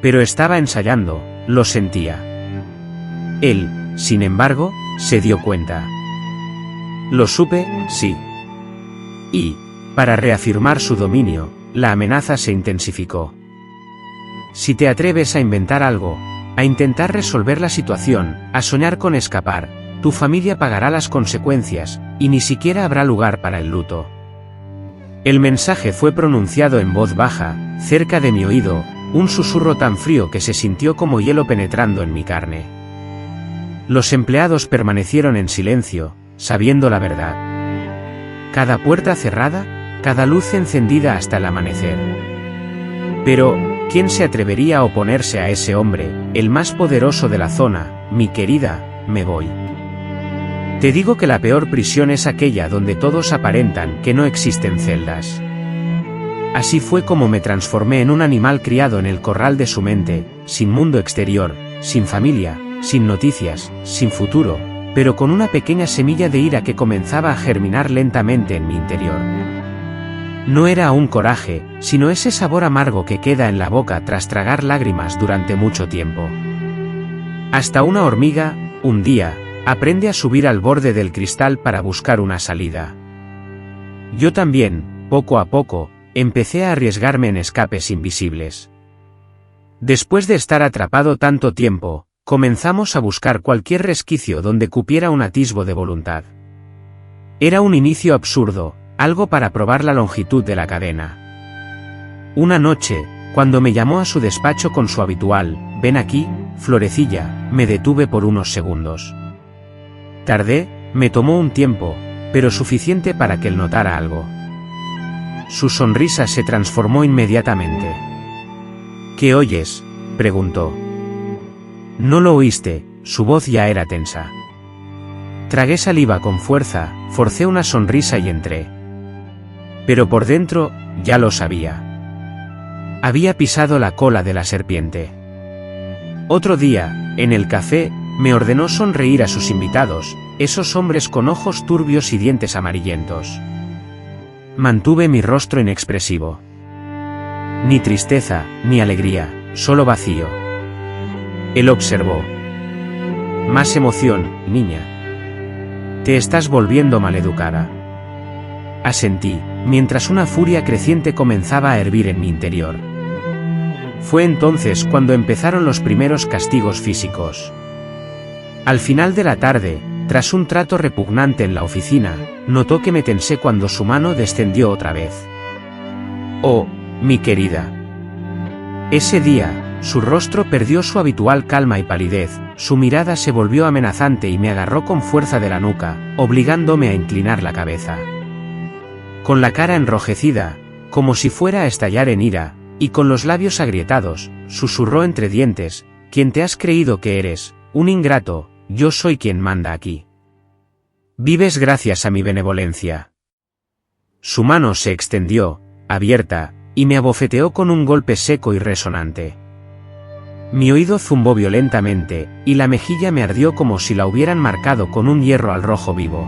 Pero estaba ensayando, lo sentía. Él, sin embargo, se dio cuenta. Lo supe, sí. Y, para reafirmar su dominio, la amenaza se intensificó. Si te atreves a inventar algo, a intentar resolver la situación, a soñar con escapar, tu familia pagará las consecuencias, y ni siquiera habrá lugar para el luto. El mensaje fue pronunciado en voz baja, cerca de mi oído, un susurro tan frío que se sintió como hielo penetrando en mi carne. Los empleados permanecieron en silencio, sabiendo la verdad. Cada puerta cerrada, cada luz encendida hasta el amanecer. Pero, ¿quién se atrevería a oponerse a ese hombre, el más poderoso de la zona? Mi querida, me voy. Te digo que la peor prisión es aquella donde todos aparentan que no existen celdas. Así fue como me transformé en un animal criado en el corral de su mente, sin mundo exterior, sin familia, sin noticias, sin futuro, pero con una pequeña semilla de ira que comenzaba a germinar lentamente en mi interior. No era aún coraje, sino ese sabor amargo que queda en la boca tras tragar lágrimas durante mucho tiempo. Hasta una hormiga, un día, aprende a subir al borde del cristal para buscar una salida. Yo también, poco a poco, empecé a arriesgarme en escapes invisibles. Después de estar atrapado tanto tiempo, comenzamos a buscar cualquier resquicio donde cupiera un atisbo de voluntad. Era un inicio absurdo, algo para probar la longitud de la cadena. Una noche, cuando me llamó a su despacho con su habitual, «Ven aquí, Florecilla», me detuve por unos segundos. Tardé, me tomó un tiempo, pero suficiente para que él notara algo. Su sonrisa se transformó inmediatamente. «¿Qué oyes?», preguntó. No lo oíste, su voz ya era tensa. Tragué saliva con fuerza, forcé una sonrisa y entré. Pero por dentro, ya lo sabía. Había pisado la cola de la serpiente. Otro día, en el café, me ordenó sonreír a sus invitados, esos hombres con ojos turbios y dientes amarillentos. Mantuve mi rostro inexpresivo. Ni tristeza, ni alegría, solo vacío. Él observó. Más emoción, niña. Te estás volviendo maleducada. Asentí, mientras una furia creciente comenzaba a hervir en mi interior. Fue entonces cuando empezaron los primeros castigos físicos. Al final de la tarde, tras un trato repugnante en la oficina, notó que me tensé cuando su mano descendió otra vez. Oh, mi querida. Ese día, su rostro perdió su habitual calma y palidez, su mirada se volvió amenazante y me agarró con fuerza de la nuca, obligándome a inclinar la cabeza. Con la cara enrojecida, como si fuera a estallar en ira, y con los labios agrietados, susurró entre dientes, «¿Quién te has creído que eres? Un ingrato, yo soy quien manda aquí. Vives gracias a mi benevolencia». Su mano se extendió, abierta, y me abofeteó con un golpe seco y resonante. Mi oído zumbó violentamente, y la mejilla me ardió como si la hubieran marcado con un hierro al rojo vivo.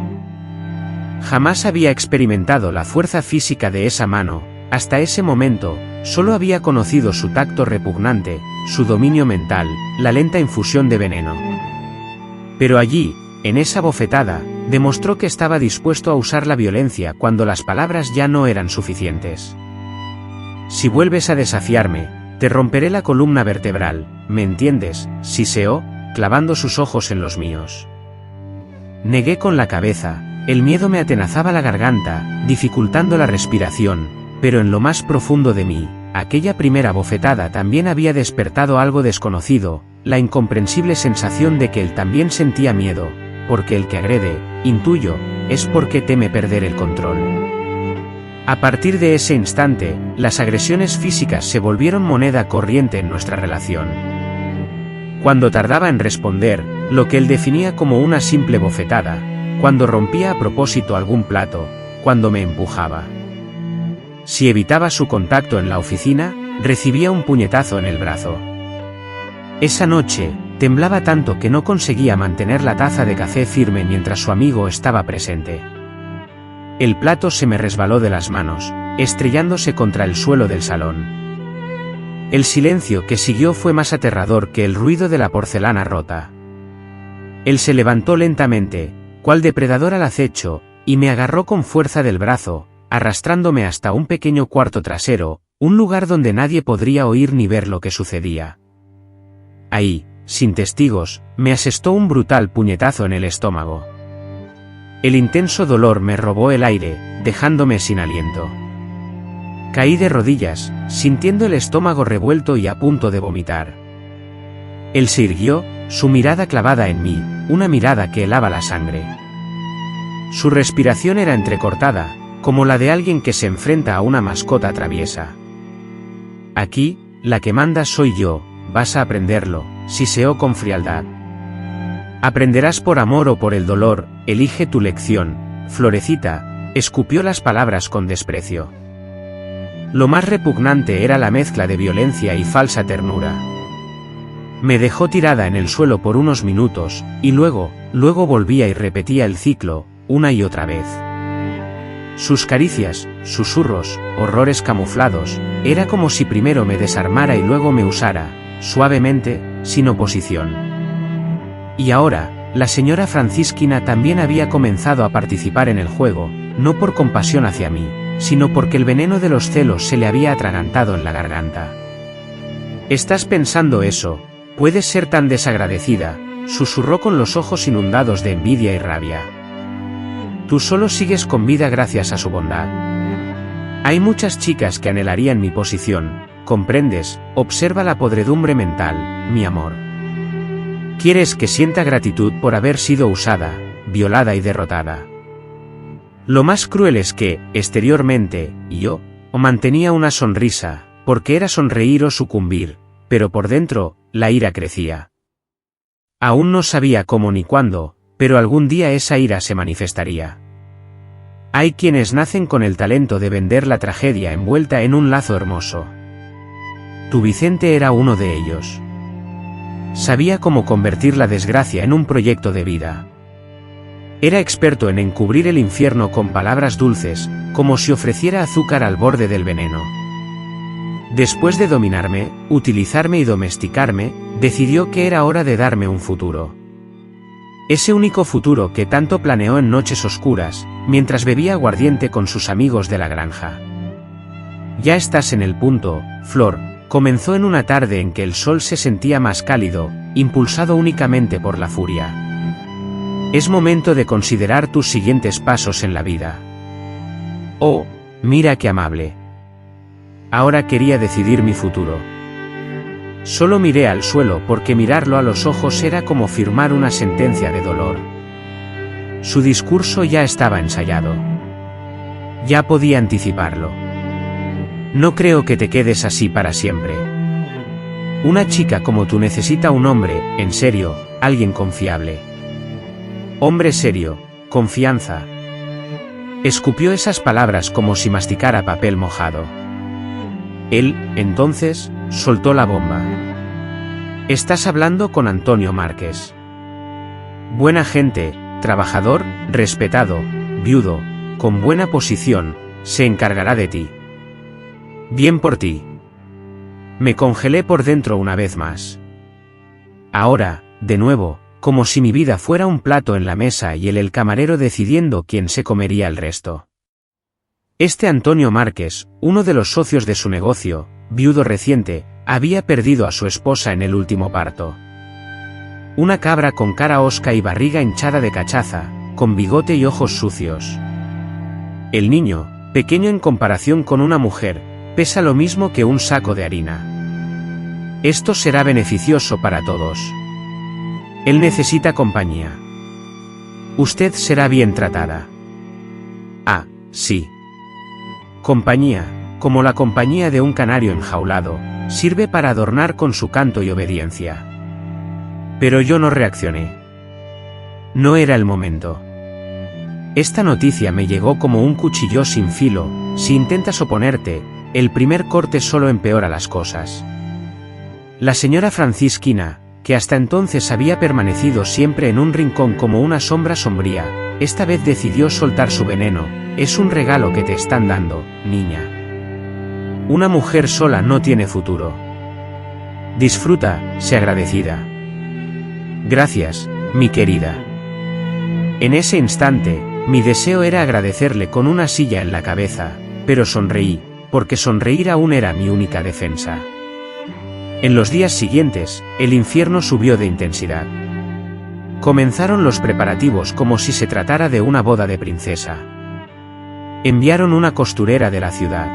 Jamás había experimentado la fuerza física de esa mano, hasta ese momento, solo había conocido su tacto repugnante, su dominio mental, la lenta infusión de veneno. Pero allí, en esa bofetada, demostró que estaba dispuesto a usar la violencia cuando las palabras ya no eran suficientes. «Si vuelves a desafiarme, te romperé la columna vertebral, ¿me entiendes?», siseó, clavando sus ojos en los míos. Negué con la cabeza, el miedo me atenazaba la garganta, dificultando la respiración, pero en lo más profundo de mí, aquella primera bofetada también había despertado algo desconocido, la incomprensible sensación de que él también sentía miedo, porque el que agrede, intuyo, es porque teme perder el control. A partir de ese instante, las agresiones físicas se volvieron moneda corriente en nuestra relación. Cuando tardaba en responder, lo que él definía como una simple bofetada, cuando rompía a propósito algún plato, cuando me empujaba. Si evitaba su contacto en la oficina, recibía un puñetazo en el brazo. Esa noche, temblaba tanto que no conseguía mantener la taza de café firme mientras su amigo estaba presente. El plato se me resbaló de las manos, estrellándose contra el suelo del salón. El silencio que siguió fue más aterrador que el ruido de la porcelana rota. Él se levantó lentamente, cual depredador al acecho, y me agarró con fuerza del brazo, arrastrándome hasta un pequeño cuarto trasero, un lugar donde nadie podría oír ni ver lo que sucedía. Ahí, sin testigos, me asestó un brutal puñetazo en el estómago. El intenso dolor me robó el aire, dejándome sin aliento. Caí de rodillas, sintiendo el estómago revuelto y a punto de vomitar. Él se irguió, su mirada clavada en mí, una mirada que helaba la sangre. Su respiración era entrecortada, como la de alguien que se enfrenta a una mascota traviesa. «Aquí, la que manda soy yo, vas a aprenderlo», siseó con frialdad. «Aprenderás por amor o por el dolor, elige tu lección, Florecita», escupió las palabras con desprecio. Lo más repugnante era la mezcla de violencia y falsa ternura. Me dejó tirada en el suelo por unos minutos, y luego volvía y repetía el ciclo, una y otra vez. Sus caricias, susurros, horrores camuflados, era como si primero me desarmara y luego me usara, suavemente, sin oposición. Y ahora, la señora Francisquina también había comenzado a participar en el juego, no por compasión hacia mí, sino porque el veneno de los celos se le había atragantado en la garganta. «¿Estás pensando eso? Puedes ser tan desagradecida», susurró con los ojos inundados de envidia y rabia. Tú solo sigues con vida gracias a su bondad. Hay muchas chicas que anhelarían mi posición, ¿comprendes? Observa la podredumbre mental, mi amor. Quieres que sienta gratitud por haber sido usada, violada y derrotada. Lo más cruel es que, exteriormente, yo, mantenía una sonrisa, porque era sonreír o sucumbir, pero por dentro, la ira crecía. Aún no sabía cómo ni cuándo, pero algún día esa ira se manifestaría. Hay quienes nacen con el talento de vender la tragedia envuelta en un lazo hermoso. Tu Vicente era uno de ellos. Sabía cómo convertir la desgracia en un proyecto de vida. Era experto en encubrir el infierno con palabras dulces, como si ofreciera azúcar al borde del veneno. Después de dominarme, utilizarme y domesticarme, decidió que era hora de darme un futuro. Ese único futuro que tanto planeó en noches oscuras, mientras bebía aguardiente con sus amigos de la granja. Ya estás en el punto, Flor, comenzó en una tarde en que el sol se sentía más cálido, impulsado únicamente por la furia. Es momento de considerar tus siguientes pasos en la vida. Oh, mira qué amable. Ahora quería decidir mi futuro. Solo miré al suelo porque mirarlo a los ojos era como firmar una sentencia de dolor. Su discurso ya estaba ensayado. Ya podía anticiparlo. No creo que te quedes así para siempre. Una chica como tú necesita un hombre, en serio, alguien confiable. Hombre serio, confianza. Escupió esas palabras como si masticara papel mojado. Él, entonces, soltó la bomba. Estás hablando con Antonio Márquez. Buena gente, trabajador, respetado, viudo, con buena posición, se encargará de ti. Bien por ti. Me congelé por dentro una vez más. Ahora, de nuevo, como si mi vida fuera un plato en la mesa y el camarero decidiendo quién se comería el resto. Este Antonio Márquez, uno de los socios de su negocio, viudo reciente, había perdido a su esposa en el último parto. Una cabra con cara hosca y barriga hinchada de cachaza, con bigote y ojos sucios. El niño, pequeño en comparación con una mujer, pesa lo mismo que un saco de harina. Esto será beneficioso para todos. Él necesita compañía. Usted será bien tratada. Ah, sí. Compañía, como la compañía de un canario enjaulado, sirve para adornar con su canto y obediencia. Pero yo no reaccioné. No era el momento. Esta noticia me llegó como un cuchillo sin filo. Si intentas oponerte, el primer corte solo empeora las cosas. La señora Francisquina, que hasta entonces había permanecido siempre en un rincón como una sombra sombría, esta vez decidió soltar su veneno. Es un regalo que te están dando, niña. Una mujer sola no tiene futuro. Disfruta, sé agradecida. Gracias, mi querida. En ese instante, mi deseo era agradecerle con una silla en la cabeza, pero sonreí, porque sonreír aún era mi única defensa. En los días siguientes, el infierno subió de intensidad. Comenzaron los preparativos como si se tratara de una boda de princesa. Enviaron una costurera de la ciudad.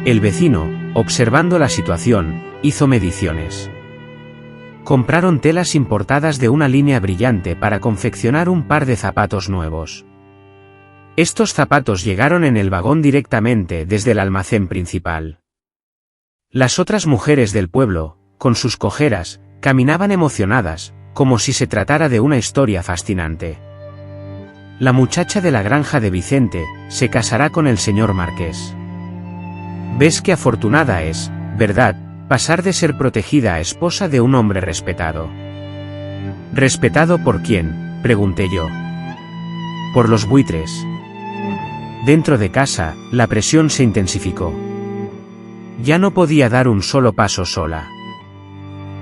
El vecino, observando la situación, hizo mediciones. Compraron telas importadas de una línea brillante para confeccionar un par de zapatos nuevos. Estos zapatos llegaron en el vagón directamente desde el almacén principal. Las otras mujeres del pueblo, con sus cojeras, caminaban emocionadas, como si se tratara de una historia fascinante. La muchacha de la granja de Vicente se casará con el señor Marqués. ¿Ves qué afortunada es, verdad, pasar de ser protegida a esposa de un hombre respetado? ¿Respetado por quién?, pregunté yo. Por los buitres. Dentro de casa, la presión se intensificó. Ya no podía dar un solo paso sola.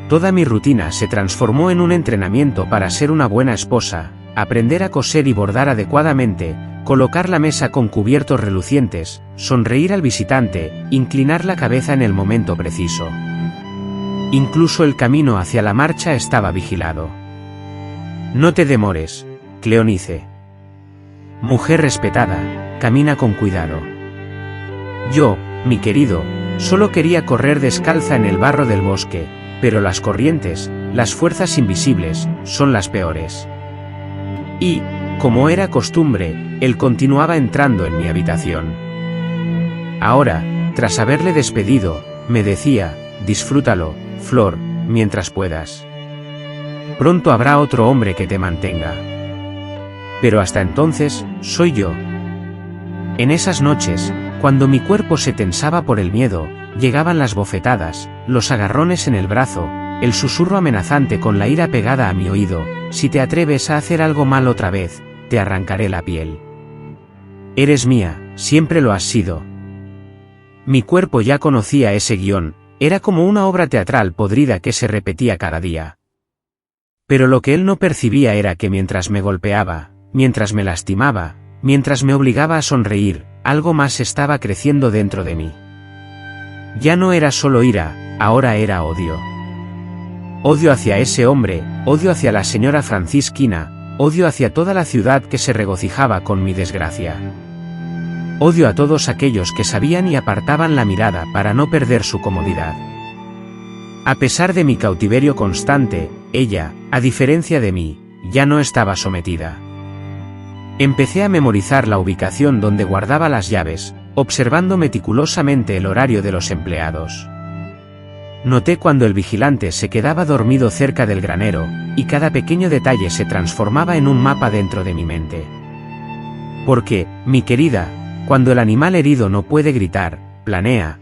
Toda mi rutina se transformó en un entrenamiento para ser una buena esposa, aprender a coser y bordar adecuadamente, colocar la mesa con cubiertos relucientes, sonreír al visitante, inclinar la cabeza en el momento preciso. Incluso el camino hacia la marcha estaba vigilado. No te demores, Cleonice. Mujer respetada, camina con cuidado. Yo, mi querido, solo quería correr descalza en el barro del bosque, pero las corrientes, las fuerzas invisibles, son las peores. Y, como era costumbre, él continuaba entrando en mi habitación. Ahora, tras haberle despedido, me decía, disfrútalo, Flor, mientras puedas. Pronto habrá otro hombre que te mantenga. Pero hasta entonces, soy yo. En esas noches, cuando mi cuerpo se tensaba por el miedo, llegaban las bofetadas, los agarrones en el brazo, el susurro amenazante con la ira pegada a mi oído: si te atreves a hacer algo mal otra vez, te arrancaré la piel. Eres mía, siempre lo has sido. Mi cuerpo ya conocía ese guión, era como una obra teatral podrida que se repetía cada día. Pero lo que él no percibía era que mientras me golpeaba, mientras me lastimaba, mientras me obligaba a sonreír, algo más estaba creciendo dentro de mí. Ya no era solo ira, ahora era odio. Odio hacia ese hombre, odio hacia la señora Francisquina, odio hacia toda la ciudad que se regocijaba con mi desgracia. Odio a todos aquellos que sabían y apartaban la mirada para no perder su comodidad. A pesar de mi cautiverio constante, ella, a diferencia de mí, ya no estaba sometida. Empecé a memorizar la ubicación donde guardaba las llaves, observando meticulosamente el horario de los empleados. Noté cuando el vigilante se quedaba dormido cerca del granero, y cada pequeño detalle se transformaba en un mapa dentro de mi mente. Porque, mi querida, cuando el animal herido no puede gritar, planea,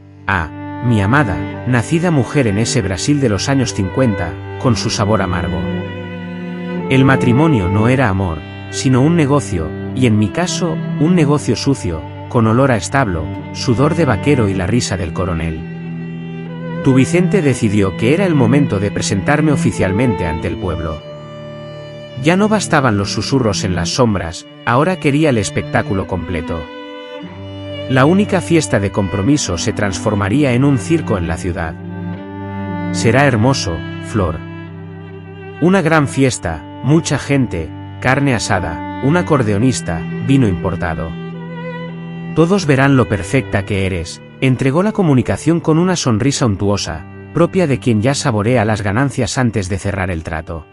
mi amada, nacida mujer en ese Brasil de los años 50, con su sabor amargo. El matrimonio no era amor, sino un negocio, y en mi caso, un negocio sucio, con olor a establo, sudor de vaquero y la risa del coronel. Tu Vicente decidió que era el momento de presentarme oficialmente ante el pueblo. Ya no bastaban los susurros en las sombras, ahora quería el espectáculo completo. La única fiesta de compromiso se transformaría en un circo en la ciudad. Será hermoso, Flor. Una gran fiesta, mucha gente, carne asada, un acordeonista, vino importado. Todos verán lo perfecta que eres. Entregó la comunicación con una sonrisa untuosa, propia de quien ya saborea las ganancias antes de cerrar el trato.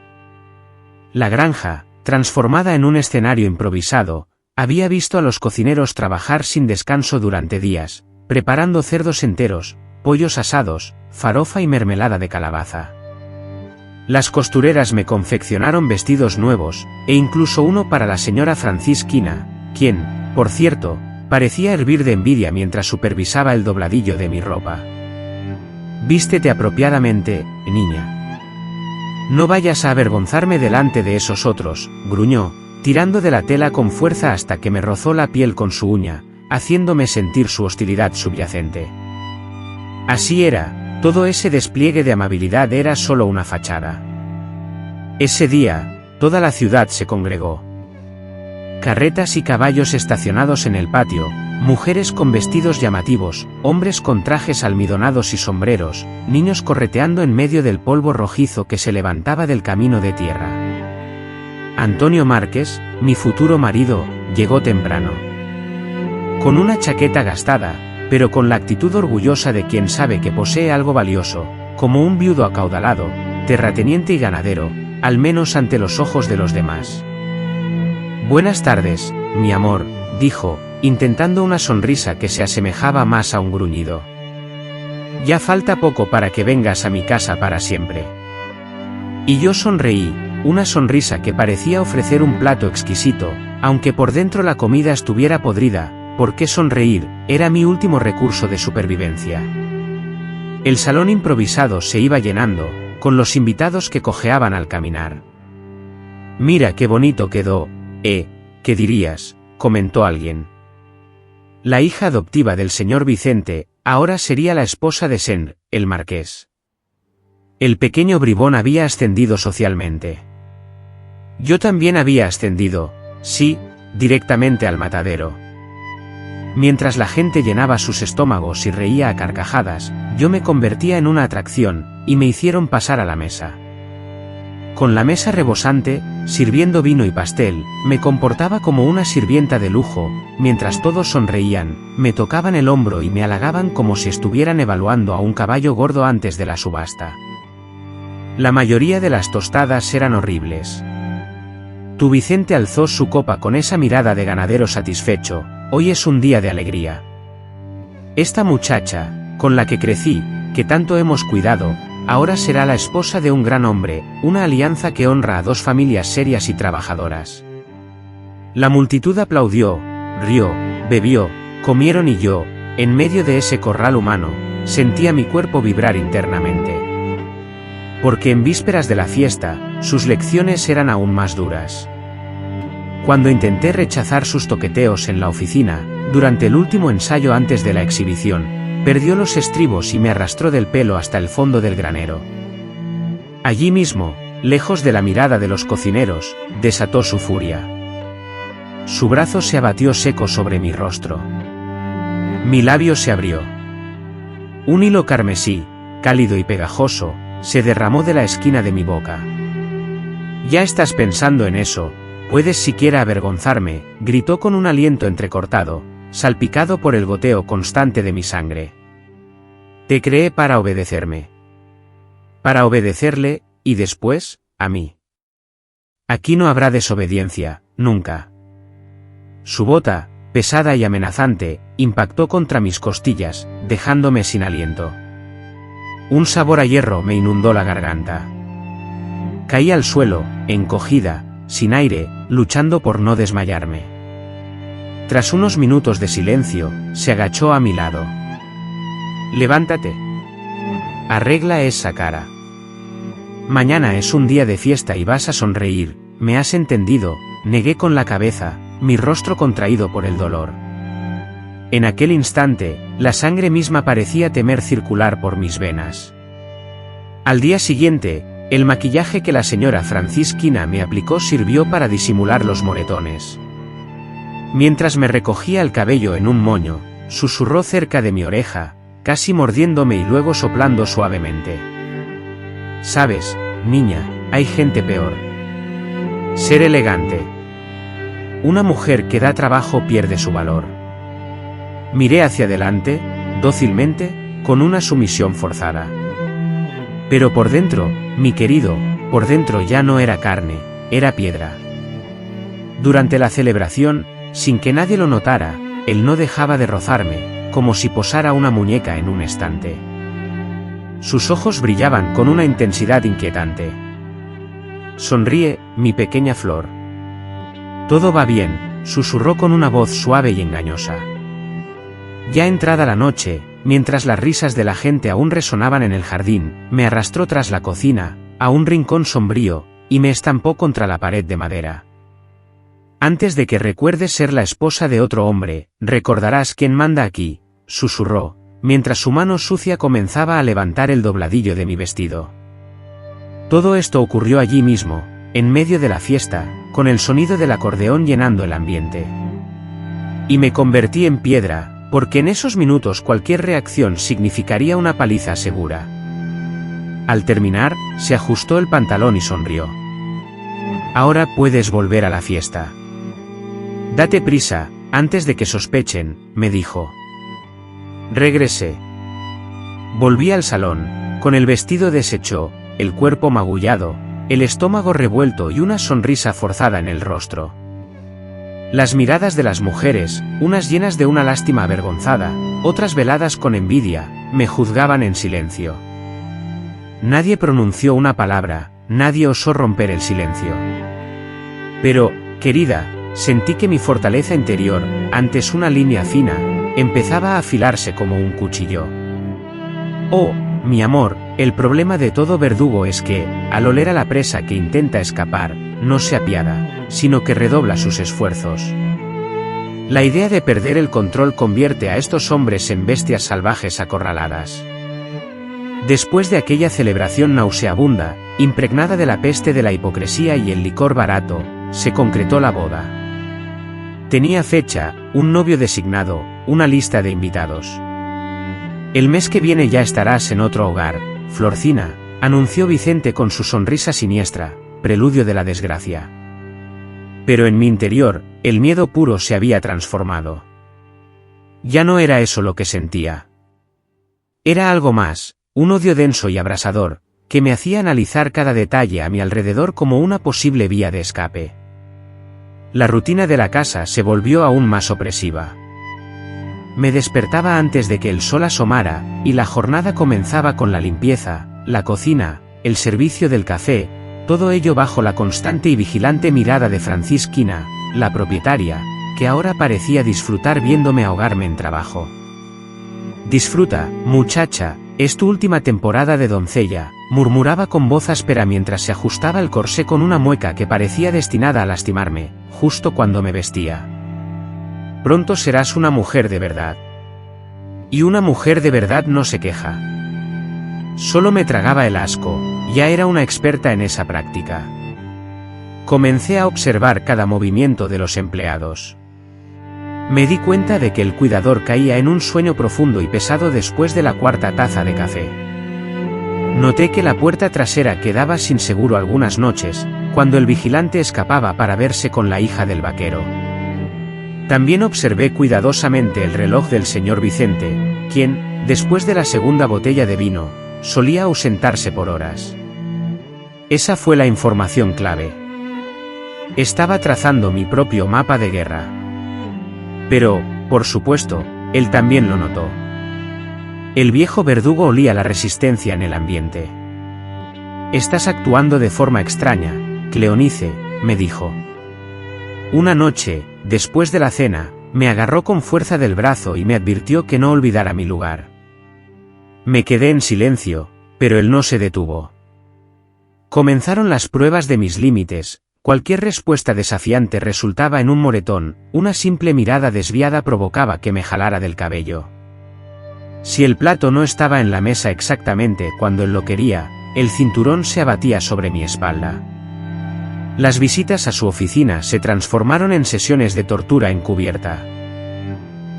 La granja, transformada en un escenario improvisado, había visto a los cocineros trabajar sin descanso durante días, preparando cerdos enteros, pollos asados, farofa y mermelada de calabaza. Las costureras me confeccionaron vestidos nuevos, e incluso uno para la señora Francisquina, quien, por cierto, parecía hervir de envidia mientras supervisaba el dobladillo de mi ropa. Vístete apropiadamente, niña. No vayas a avergonzarme delante de esos otros, gruñó, tirando de la tela con fuerza hasta que me rozó la piel con su uña, haciéndome sentir su hostilidad subyacente. Así era, todo ese despliegue de amabilidad era solo una fachada. Ese día, toda la ciudad se congregó. Carretas y caballos estacionados en el patio, mujeres con vestidos llamativos, hombres con trajes almidonados y sombreros, niños correteando en medio del polvo rojizo que se levantaba del camino de tierra. Antonio Márquez, mi futuro marido, llegó temprano. Con una chaqueta gastada, pero con la actitud orgullosa de quien sabe que posee algo valioso, como un viudo acaudalado, terrateniente y ganadero, al menos ante los ojos de los demás. Buenas tardes, mi amor, dijo, intentando una sonrisa que se asemejaba más a un gruñido. Ya falta poco para que vengas a mi casa para siempre. Y yo sonreí, una sonrisa que parecía ofrecer un plato exquisito, aunque por dentro la comida estuviera podrida, porque sonreír era mi último recurso de supervivencia. El salón improvisado se iba llenando, con los invitados que cojeaban al caminar. Mira qué bonito quedó, ¿qué dirías?, comentó alguien. La hija adoptiva del señor Vicente, ahora sería la esposa de Sen, el marqués. El pequeño bribón había ascendido socialmente. Yo también había ascendido, sí, directamente al matadero. Mientras la gente llenaba sus estómagos y reía a carcajadas, yo me convertía en una atracción, y me hicieron pasar a la mesa. Con la mesa rebosante, sirviendo vino y pastel, me comportaba como una sirvienta de lujo, mientras todos sonreían, me tocaban el hombro y me halagaban como si estuvieran evaluando a un caballo gordo antes de la subasta. La mayoría de las tostadas eran horribles. Tu Vicente alzó su copa con esa mirada de ganadero satisfecho. Hoy es un día de alegría. Esta muchacha, con la que crecí, que tanto hemos cuidado, ahora será la esposa de un gran hombre, una alianza que honra a dos familias serias y trabajadoras. La multitud aplaudió, rió, bebió, comieron y yo, en medio de ese corral humano, sentía mi cuerpo vibrar internamente. Porque en vísperas de la fiesta, sus lecciones eran aún más duras. Cuando intenté rechazar sus toqueteos en la oficina, durante el último ensayo antes de la exhibición, perdió los estribos y me arrastró del pelo hasta el fondo del granero. Allí mismo, lejos de la mirada de los cocineros, desató su furia. Su brazo se abatió seco sobre mi rostro. Mi labio se abrió. Un hilo carmesí, cálido y pegajoso, se derramó de la esquina de mi boca. «Ya estás pensando en eso, ¿puedes siquiera avergonzarme?», gritó con un aliento entrecortado, salpicado por el goteo constante de mi sangre. «Te creé para obedecerme. Para obedecerle, y después, a mí. Aquí no habrá desobediencia, nunca». Su bota, pesada y amenazante, impactó contra mis costillas, dejándome sin aliento. Un sabor a hierro me inundó la garganta. Caí al suelo, encogida, sin aire, luchando por no desmayarme. Tras unos minutos de silencio, se agachó a mi lado. «Levántate. Arregla esa cara. Mañana es un día de fiesta y vas a sonreír, ¿me has entendido?», negué con la cabeza, mi rostro contraído por el dolor. En aquel instante, la sangre misma parecía temer circular por mis venas. Al día siguiente, el maquillaje que la señora Francisquina me aplicó sirvió para disimular los moretones. Mientras me recogía el cabello en un moño, susurró cerca de mi oreja, casi mordiéndome y luego soplando suavemente. «Sabes, niña, hay gente peor. Ser elegante. Una mujer que da trabajo pierde su valor». Miré hacia adelante, dócilmente, con una sumisión forzada. Pero por dentro, mi querido, por dentro ya no era carne, era piedra. Durante la celebración, sin que nadie lo notara, él no dejaba de rozarme, como si posara una muñeca en un estante. Sus ojos brillaban con una intensidad inquietante. «Sonríe, mi pequeña flor. Todo va bien», susurró con una voz suave y engañosa. Ya entrada la noche, mientras las risas de la gente aún resonaban en el jardín, me arrastró tras la cocina, a un rincón sombrío, y me estampó contra la pared de madera. «Antes de que recuerdes ser la esposa de otro hombre, recordarás quién manda aquí», susurró, mientras su mano sucia comenzaba a levantar el dobladillo de mi vestido. Todo esto ocurrió allí mismo, en medio de la fiesta, con el sonido del acordeón llenando el ambiente. Y me convertí en piedra, porque en esos minutos cualquier reacción significaría una paliza segura. Al terminar, se ajustó el pantalón y sonrió. «Ahora puedes volver a la fiesta. Date prisa, antes de que sospechen», me dijo. Regresé. Volví al salón, con el vestido deshecho, el cuerpo magullado, el estómago revuelto y una sonrisa forzada en el rostro. Las miradas de las mujeres, unas llenas de una lástima avergonzada, otras veladas con envidia, me juzgaban en silencio. Nadie pronunció una palabra, nadie osó romper el silencio. Pero, querida, sentí que mi fortaleza interior, antes una línea fina, empezaba a afilarse como un cuchillo. «Oh, mi amor, el problema de todo verdugo es que, al oler a la presa que intenta escapar, no se apiada, sino que redobla sus esfuerzos. La idea de perder el control convierte a estos hombres en bestias salvajes acorraladas». Después de aquella celebración nauseabunda, impregnada de la peste de la hipocresía y el licor barato, se concretó la boda. Tenía fecha, un novio designado, una lista de invitados. «El mes que viene ya estarás en otro hogar, Florcina», anunció Vicente con su sonrisa siniestra, preludio de la desgracia. Pero en mi interior, el miedo puro se había transformado. Ya no era eso lo que sentía. Era algo más, un odio denso y abrasador, que me hacía analizar cada detalle a mi alrededor como una posible vía de escape. La rutina de la casa se volvió aún más opresiva. Me despertaba antes de que el sol asomara, y la jornada comenzaba con la limpieza, la cocina, el servicio del café, todo ello bajo la constante y vigilante mirada de Francisquina, la propietaria, que ahora parecía disfrutar viéndome ahogarme en trabajo. «Disfruta, muchacha, es tu última temporada de doncella», murmuraba con voz áspera mientras se ajustaba el corsé con una mueca que parecía destinada a lastimarme, justo cuando me vestía. «Pronto serás una mujer de verdad. Y una mujer de verdad no se queja». Solo me tragaba el asco, ya era una experta en esa práctica. Comencé a observar cada movimiento de los empleados. Me di cuenta de que el cuidador caía en un sueño profundo y pesado después de la cuarta taza de café. Noté que la puerta trasera quedaba sin seguro algunas noches, cuando el vigilante escapaba para verse con la hija del vaquero. También observé cuidadosamente el reloj del señor Vicente, quien, después de la segunda botella de vino, solía ausentarse por horas. Esa fue la información clave. Estaba trazando mi propio mapa de guerra. Pero, por supuesto, él también lo notó. El viejo verdugo olía la resistencia en el ambiente. «Estás actuando de forma extraña, Cleonice», me dijo. Una noche, después de la cena, me agarró con fuerza del brazo y me advirtió que no olvidara mi lugar. Me quedé en silencio, pero él no se detuvo. Comenzaron las pruebas de mis límites. Cualquier respuesta desafiante resultaba en un moretón, una simple mirada desviada provocaba que me jalara del cabello. Si el plato no estaba en la mesa exactamente cuando él lo quería, el cinturón se abatía sobre mi espalda. Las visitas a su oficina se transformaron en sesiones de tortura encubierta.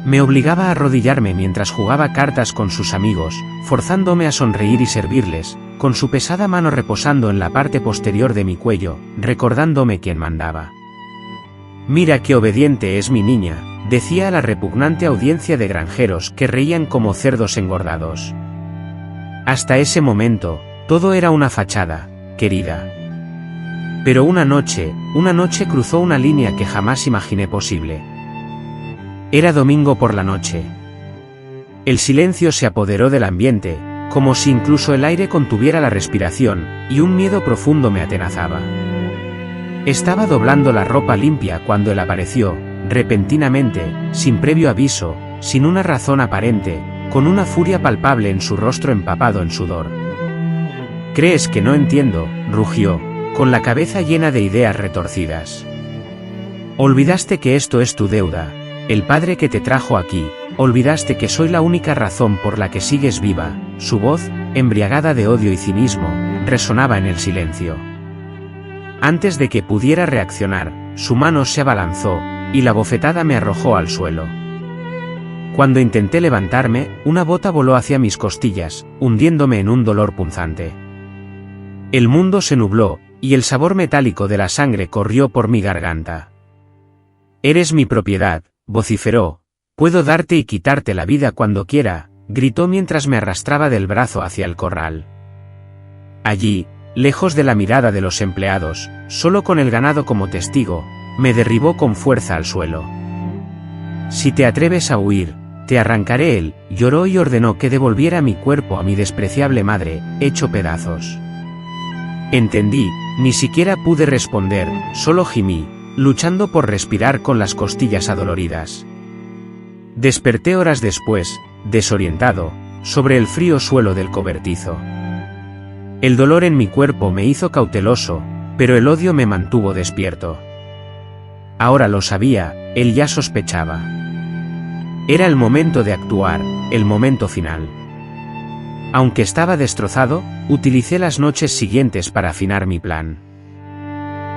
Me obligaba a arrodillarme mientras jugaba cartas con sus amigos, forzándome a sonreír y servirles, con su pesada mano reposando en la parte posterior de mi cuello, recordándome quién mandaba. «Mira qué obediente es mi niña», decía a la repugnante audiencia de granjeros que reían como cerdos engordados. Hasta ese momento, todo era una fachada, querida. Pero una noche cruzó una línea que jamás imaginé posible. Era domingo por la noche. El silencio se apoderó del ambiente, como si incluso el aire contuviera la respiración, y un miedo profundo me atenazaba. Estaba doblando la ropa limpia cuando él apareció, repentinamente, sin previo aviso, sin una razón aparente, con una furia palpable en su rostro empapado en sudor. «¿Crees que no entiendo?», rugió, con la cabeza llena de ideas retorcidas. «Olvidaste que esto es tu deuda, el padre que te trajo aquí, olvidaste que soy la única razón por la que sigues viva». Su voz, embriagada de odio y cinismo, resonaba en el silencio. Antes de que pudiera reaccionar, su mano se abalanzó, y la bofetada me arrojó al suelo. Cuando intenté levantarme, una bota voló hacia mis costillas, hundiéndome en un dolor punzante. El mundo se nubló, y el sabor metálico de la sangre corrió por mi garganta. «Eres mi propiedad», vociferó. «Puedo darte y quitarte la vida cuando quiera», gritó mientras me arrastraba del brazo hacia el corral. Allí, lejos de la mirada de los empleados, solo con el ganado como testigo, me derribó con fuerza al suelo. «Si te atreves a huir, te arrancaré él», lloró y ordenó que devolviera mi cuerpo a mi despreciable madre, hecho pedazos. Entendí, ni siquiera pude responder, solo gemí, luchando por respirar con las costillas adoloridas. Desperté horas después, desorientado, sobre el frío suelo del cobertizo. El dolor en mi cuerpo me hizo cauteloso, pero el odio me mantuvo despierto. Ahora lo sabía, él ya sospechaba. Era el momento de actuar, el momento final. Aunque estaba destrozado, utilicé las noches siguientes para afinar mi plan.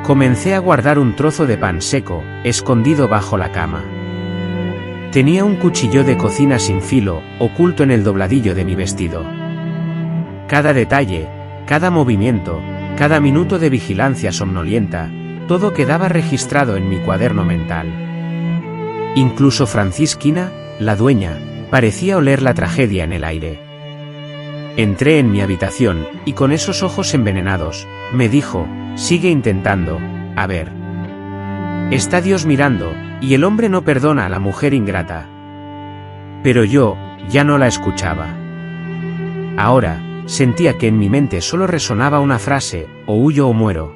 Comencé a guardar un trozo de pan seco, escondido bajo la cama. Tenía un cuchillo de cocina sin filo, oculto en el dobladillo de mi vestido. Cada detalle, cada movimiento, Cada minuto de vigilancia somnolienta, todo quedaba registrado en mi cuaderno mental. Incluso Francisquina, la dueña, parecía oler la tragedia en el aire. Entré en mi habitación, y con esos ojos envenenados, me dijo: sigue intentando, a ver. Está Dios mirando, y el hombre no perdona a la mujer ingrata. Pero yo, ya no la escuchaba. Ahora, sentía que en mi mente solo resonaba una frase: o huyo o muero.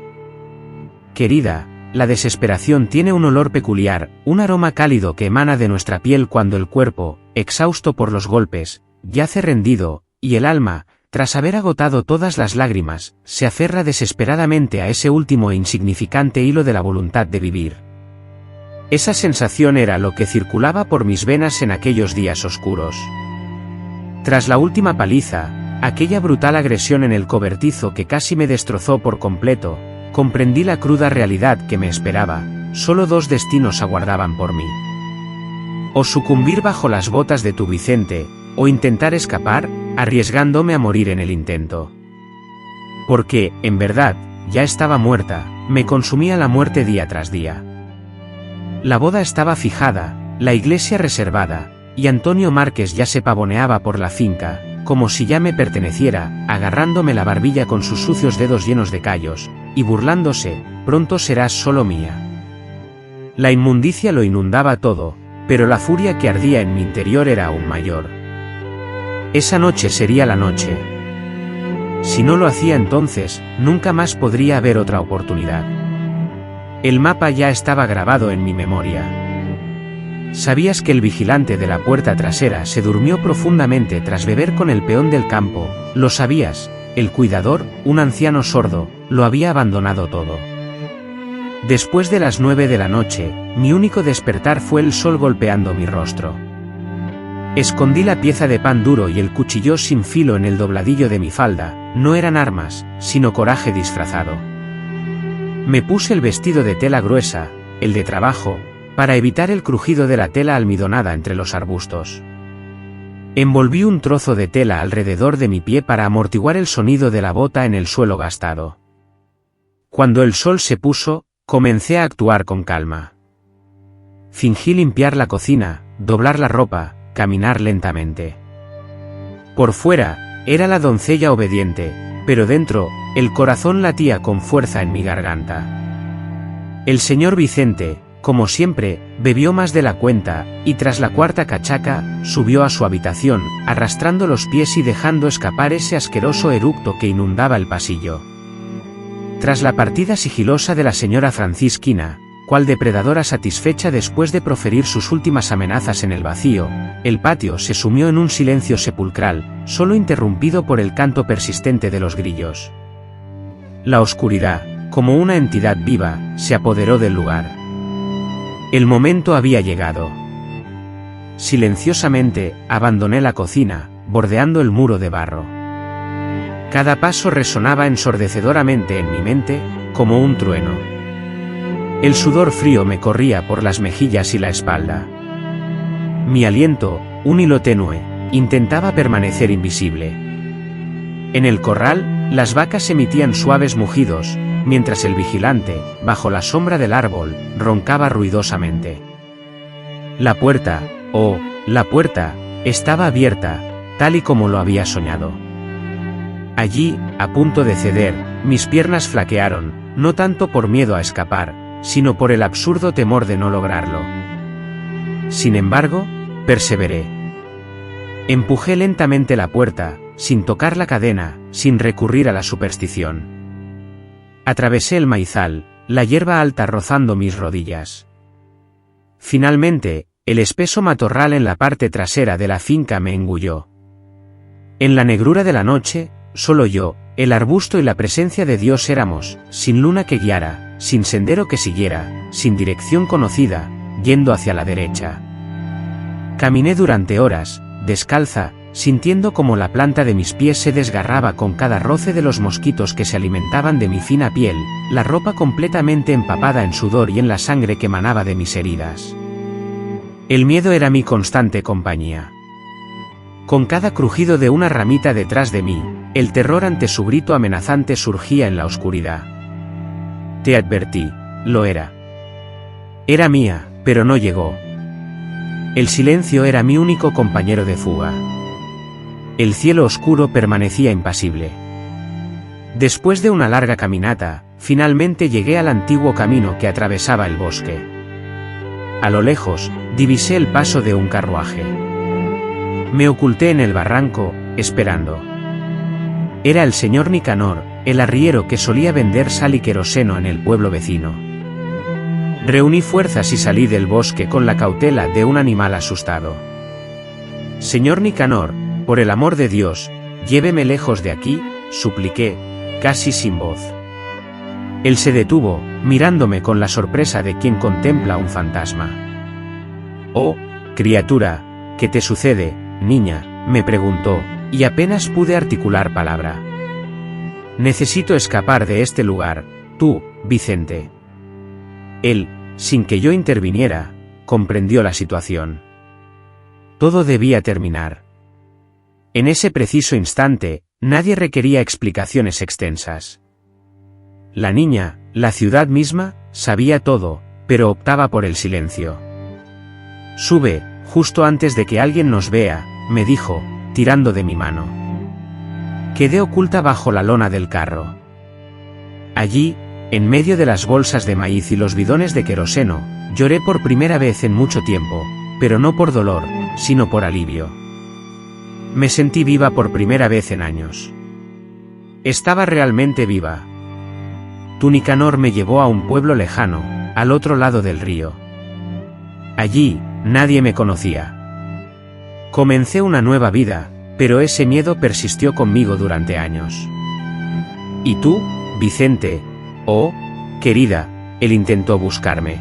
Querida, la desesperación tiene un olor peculiar, un aroma cálido que emana de nuestra piel cuando el cuerpo, exhausto por los golpes, yace rendido, y el alma, tras haber agotado todas las lágrimas, se aferra desesperadamente a ese último e insignificante hilo de la voluntad de vivir. Esa sensación era lo que circulaba por mis venas en aquellos días oscuros. Tras la última paliza, aquella brutal agresión en el cobertizo que casi me destrozó por completo, comprendí la cruda realidad que me esperaba. Solo dos destinos aguardaban por mí. O sucumbir bajo las botas de tu Vicente, o intentar escapar, arriesgándome a morir en el intento. Porque, en verdad, ya estaba muerta, me consumía la muerte día tras día. La boda estaba fijada, la iglesia reservada, y Antonio Márquez ya se pavoneaba por la finca, como si ya me perteneciera, agarrándome la barbilla con sus sucios dedos llenos de callos, y burlándose: pronto serás solo mía. La inmundicia lo inundaba todo, pero la furia que ardía en mi interior era aún mayor. Esa noche sería la noche. Si no lo hacía entonces, nunca más podría haber otra oportunidad. El mapa ya estaba grabado en mi memoria. ¿Sabías que el vigilante de la puerta trasera se durmió profundamente tras beber con el peón del campo? ¿Lo sabías? El cuidador, un anciano sordo, lo había abandonado todo. Después de las 9 de la noche, mi único despertar fue el sol golpeando mi rostro. Escondí la pieza de pan duro y el cuchillo sin filo en el dobladillo de mi falda. No eran armas, sino coraje disfrazado. Me puse el vestido de tela gruesa, el de trabajo, para evitar el crujido de la tela almidonada entre los arbustos. Envolví un trozo de tela alrededor de mi pie para amortiguar el sonido de la bota en el suelo gastado. Cuando el sol se puso, comencé a actuar con calma. Fingí limpiar la cocina, doblar la ropa, caminar lentamente. Por fuera, era la doncella obediente, pero dentro, el corazón latía con fuerza en mi garganta. El señor Vicente, como siempre, bebió más de la cuenta, y tras la cuarta cachaca, subió a su habitación, arrastrando los pies y dejando escapar ese asqueroso eructo que inundaba el pasillo. Tras la partida sigilosa de la señora Francisquina, cual depredadora satisfecha después de proferir sus últimas amenazas en el vacío, el patio se sumió en un silencio sepulcral, solo interrumpido por el canto persistente de los grillos. La oscuridad, como una entidad viva, se apoderó del lugar. El momento había llegado. Silenciosamente, abandoné la cocina, bordeando el muro de barro. Cada paso resonaba ensordecedoramente en mi mente, como un trueno. El sudor frío me corría por las mejillas y la espalda. Mi aliento, un hilo tenue, intentaba permanecer invisible. En el corral, las vacas emitían suaves mugidos, mientras el vigilante, bajo la sombra del árbol, roncaba ruidosamente. La puerta, la puerta, estaba abierta, tal y como lo había soñado. Allí, a punto de ceder, mis piernas flaquearon, no tanto por miedo a escapar, sino por el absurdo temor de no lograrlo. Sin embargo, perseveré. Empujé lentamente la puerta, sin tocar la cadena, sin recurrir a la superstición. Atravesé el maizal, la hierba alta rozando mis rodillas. Finalmente, el espeso matorral en la parte trasera de la finca me engulló. En la negrura de la noche, solo yo, el arbusto y la presencia de Dios éramos, sin luna que guiara, sin sendero que siguiera, sin dirección conocida, yendo hacia la derecha. Caminé durante horas, descalza, sintiendo como la planta de mis pies se desgarraba con cada roce de los mosquitos que se alimentaban de mi fina piel, la ropa completamente empapada en sudor y en la sangre que manaba de mis heridas. El miedo era mi constante compañía. Con cada crujido de una ramita detrás de mí, el terror ante su grito amenazante surgía en la oscuridad. Te advertí, lo era. Era mía, pero no llegó. El silencio era mi único compañero de fuga. El cielo oscuro permanecía impasible. Después de una larga caminata, finalmente llegué al antiguo camino que atravesaba el bosque. A lo lejos, divisé el paso de un carruaje. Me oculté en el barranco, esperando. Era el señor Nicanor, el arriero que solía vender sal y queroseno en el pueblo vecino. Reuní fuerzas y salí del bosque con la cautela de un animal asustado. Señor Nicanor, por el amor de Dios, lléveme lejos de aquí, supliqué, casi sin voz. Él se detuvo, mirándome con la sorpresa de quien contempla un fantasma. «Oh, criatura, ¿qué te sucede, niña?», me preguntó, y apenas pude articular palabra. «Necesito escapar de este lugar, tú, Vicente». Él, sin que yo interviniera, comprendió la situación. Todo debía terminar. En ese preciso instante, nadie requería explicaciones extensas. La niña, la ciudad misma, sabía todo, pero optaba por el silencio. «Sube, justo antes de que alguien nos vea», me dijo, tirando de mi mano. Quedé oculta bajo la lona del carro. Allí, en medio de las bolsas de maíz y los bidones de queroseno, lloré por primera vez en mucho tiempo, pero no por dolor, sino por alivio. Me sentí viva por primera vez en años. Estaba realmente viva. Nicanor me llevó a un pueblo lejano, al otro lado del río. Allí, nadie me conocía. Comencé una nueva vida, pero ese miedo persistió conmigo durante años. ¿Y tú, Vicente? Oh, querida, él intentó buscarme.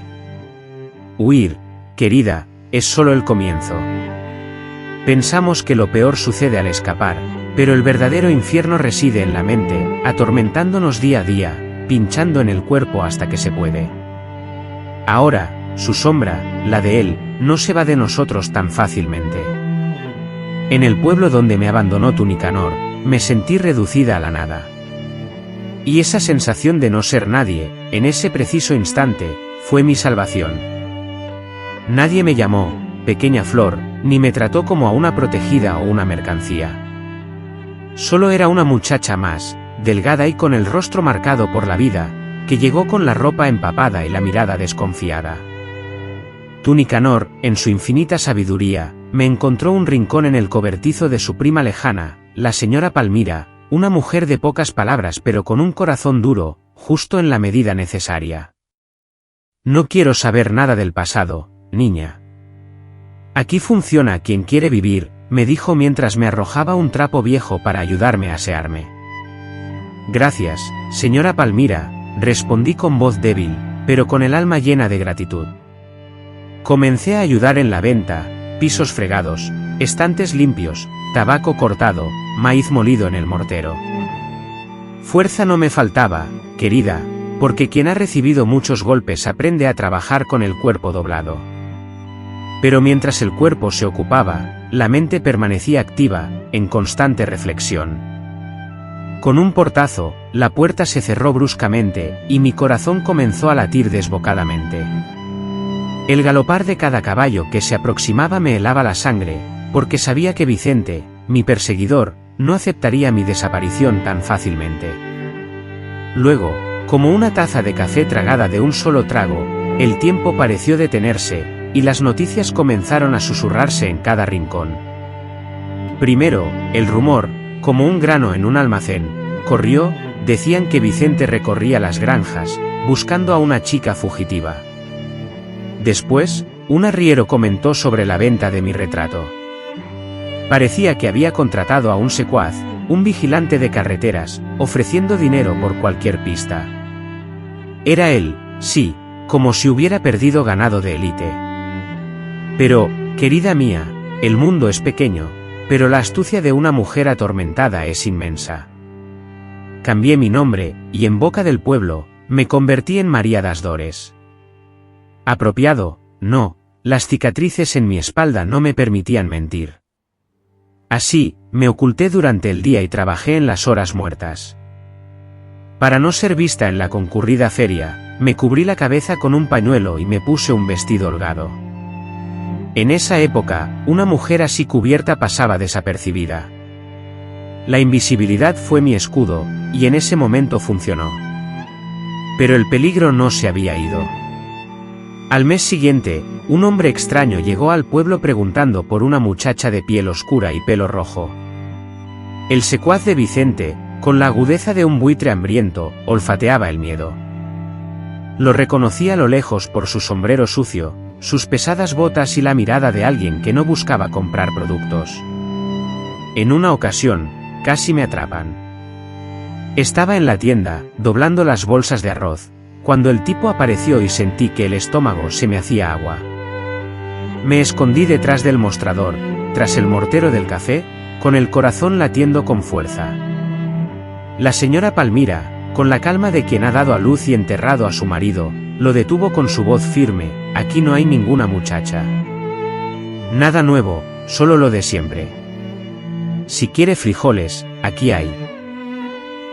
Huir, querida, es solo el comienzo. Pensamos que lo peor sucede al escapar, pero el verdadero infierno reside en la mente, atormentándonos día a día, pinchando en el cuerpo hasta que se puede. Ahora, su sombra, la de él, no se va de nosotros tan fácilmente. En el pueblo donde me abandonó Nicanor, me sentí reducida a la nada. Y esa sensación de no ser nadie, en ese preciso instante, fue mi salvación. Nadie me llamó pequeña flor, ni me trató como a una protegida o una mercancía. Solo era una muchacha más, delgada y con el rostro marcado por la vida, que llegó con la ropa empapada y la mirada desconfiada. Nicanor, en su infinita sabiduría, me encontró un rincón en el cobertizo de su prima lejana, la señora Palmira, una mujer de pocas palabras pero con un corazón duro, justo en la medida necesaria. No quiero saber nada del pasado, niña. Aquí funciona quien quiere vivir, me dijo mientras me arrojaba un trapo viejo para ayudarme a asearme. Gracias, señora Palmira, respondí con voz débil, pero con el alma llena de gratitud. Comencé a ayudar en la venta, pisos fregados, estantes limpios, tabaco cortado, maíz molido en el mortero. Fuerza no me faltaba, querida, porque quien ha recibido muchos golpes aprende a trabajar con el cuerpo doblado. Pero mientras el cuerpo se ocupaba, la mente permanecía activa, en constante reflexión. Con un portazo, la puerta se cerró bruscamente, y mi corazón comenzó a latir desbocadamente. El galopar de cada caballo que se aproximaba me helaba la sangre, porque sabía que Vicente, mi perseguidor, no aceptaría mi desaparición tan fácilmente. Luego, como una taza de café tragada de un solo trago, el tiempo pareció detenerse, y las noticias comenzaron a susurrarse en cada rincón. Primero, el rumor, como un grano en un almacén, corrió, decían que Vicente recorría las granjas, buscando a una chica fugitiva. Después, un arriero comentó sobre la venta de mi retrato. Parecía que había contratado a un secuaz, un vigilante de carreteras, ofreciendo dinero por cualquier pista. Era él, sí, como si hubiera perdido ganado de élite. Pero, querida mía, el mundo es pequeño, pero la astucia de una mujer atormentada es inmensa. Cambié mi nombre, y en boca del pueblo, me convertí en María das Dores. Apropiado, no, las cicatrices en mi espalda no me permitían mentir. Así, me oculté durante el día y trabajé en las horas muertas. Para no ser vista en la concurrida feria, me cubrí la cabeza con un pañuelo y me puse un vestido holgado. En esa época, una mujer así cubierta pasaba desapercibida. La invisibilidad fue mi escudo, y en ese momento funcionó. Pero el peligro no se había ido. Al mes siguiente, un hombre extraño llegó al pueblo preguntando por una muchacha de piel oscura y pelo rojo. El secuaz de Vicente, con la agudeza de un buitre hambriento, olfateaba el miedo. Lo reconocí a lo lejos por su sombrero sucio, sus pesadas botas y la mirada de alguien que no buscaba comprar productos. En una ocasión, casi me atrapan. Estaba en la tienda, doblando las bolsas de arroz, cuando el tipo apareció y sentí que el estómago se me hacía agua. Me escondí detrás del mostrador, tras el mortero del café, con el corazón latiendo con fuerza. La señora Palmira, con la calma de quien ha dado a luz y enterrado a su marido, lo detuvo con su voz firme: aquí no hay ninguna muchacha. Nada nuevo, solo lo de siempre. Si quiere frijoles, aquí hay.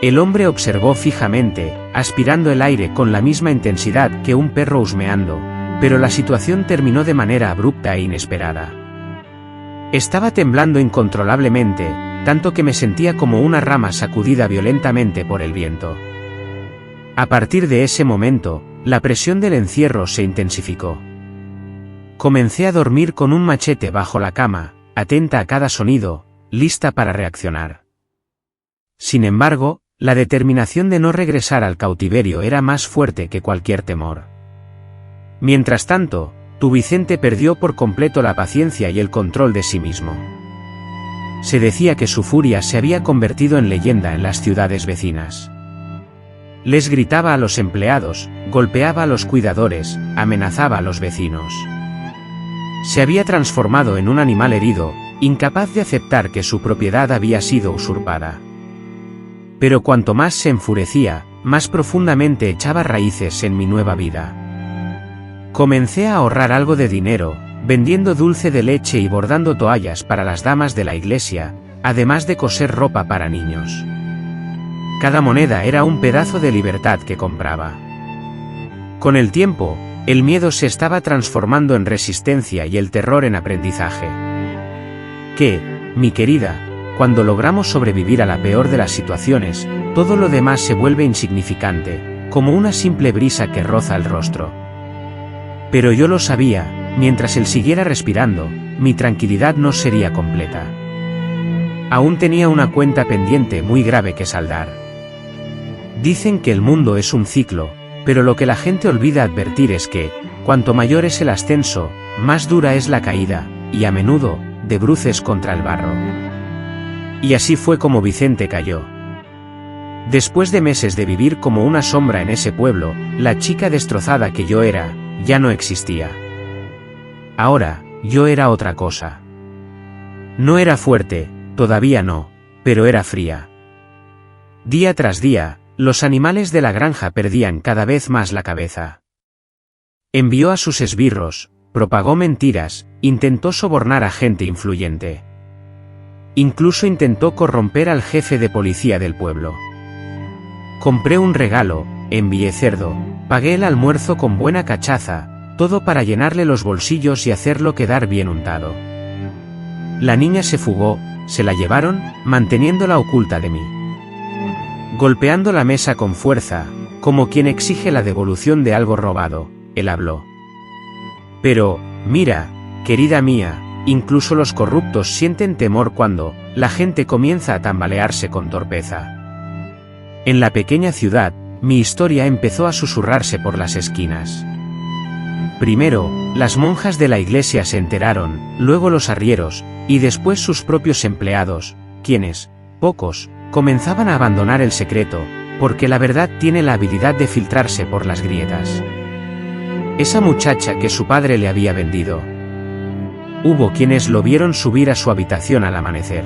El hombre observó fijamente, aspirando el aire con la misma intensidad que un perro husmeando, pero la situación terminó de manera abrupta e inesperada. Estaba temblando incontrolablemente, tanto que me sentía como una rama sacudida violentamente por el viento. A partir de ese momento, la presión del encierro se intensificó. Comencé a dormir con un machete bajo la cama, atenta a cada sonido, lista para reaccionar. Sin embargo, la determinación de no regresar al cautiverio era más fuerte que cualquier temor. Mientras tanto, tu Vicente perdió por completo la paciencia y el control de sí mismo. Se decía que su furia se había convertido en leyenda en las ciudades vecinas. Les gritaba a los empleados, golpeaba a los cuidadores, amenazaba a los vecinos. Se había transformado en un animal herido, incapaz de aceptar que su propiedad había sido usurpada. Pero cuanto más se enfurecía, más profundamente echaba raíces en mi nueva vida. Comencé a ahorrar algo de dinero, vendiendo dulce de leche y bordando toallas para las damas de la iglesia, además de coser ropa para niños. Cada moneda era un pedazo de libertad que compraba. Con el tiempo, el miedo se estaba transformando en resistencia y el terror en aprendizaje. Que, mi querida, cuando logramos sobrevivir a la peor de las situaciones, todo lo demás se vuelve insignificante, como una simple brisa que roza el rostro. Pero yo lo sabía, mientras él siguiera respirando, mi tranquilidad no sería completa. Aún tenía una cuenta pendiente muy grave que saldar. Dicen que el mundo es un ciclo, pero lo que la gente olvida advertir es que, cuanto mayor es el ascenso, más dura es la caída, y a menudo, de bruces contra el barro. Y así fue como Vicente cayó. Después de meses de vivir como una sombra en ese pueblo, la chica destrozada que yo era, ya no existía. Ahora, yo era otra cosa. No era fuerte, todavía no, pero era fría. Día tras día, los animales de la granja perdían cada vez más la cabeza. Envió a sus esbirros, propagó mentiras, intentó sobornar a gente influyente. Incluso intentó corromper al jefe de policía del pueblo. Compré un regalo, envié cerdo, pagué el almuerzo con buena cachaza, todo para llenarle los bolsillos y hacerlo quedar bien untado. La niña se fugó, se la llevaron, manteniéndola oculta de mí. Golpeando la mesa con fuerza, como quien exige la devolución de algo robado, él habló. Pero, mira, querida mía, incluso los corruptos sienten temor cuando la gente comienza a tambalearse con torpeza. En la pequeña ciudad, mi historia empezó a susurrarse por las esquinas. Primero, las monjas de la iglesia se enteraron, luego los arrieros, y después sus propios empleados, quienes, pocos, comenzaban a abandonar el secreto, porque la verdad tiene la habilidad de filtrarse por las grietas. Esa muchacha que su padre le había vendido. Hubo quienes lo vieron subir a su habitación al amanecer.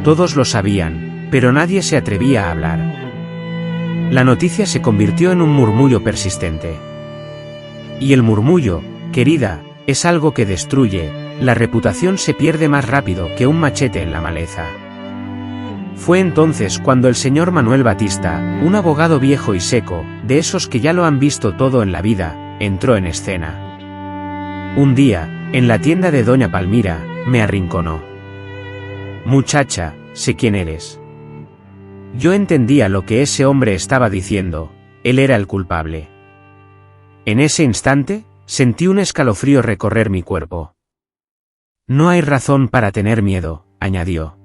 Todos lo sabían, pero nadie se atrevía a hablar. La noticia se convirtió en un murmullo persistente. Y el murmullo, querida, es algo que destruye, la reputación se pierde más rápido que un machete en la maleza. Fue entonces cuando el señor Manuel Batista, un abogado viejo y seco, de esos que ya lo han visto todo en la vida, entró en escena. Un día, en la tienda de doña Palmira, me arrinconó. «Muchacha, sé quién eres». Yo entendía lo que ese hombre estaba diciendo, él era el culpable. En ese instante, sentí un escalofrío recorrer mi cuerpo. «No hay razón para tener miedo», añadió.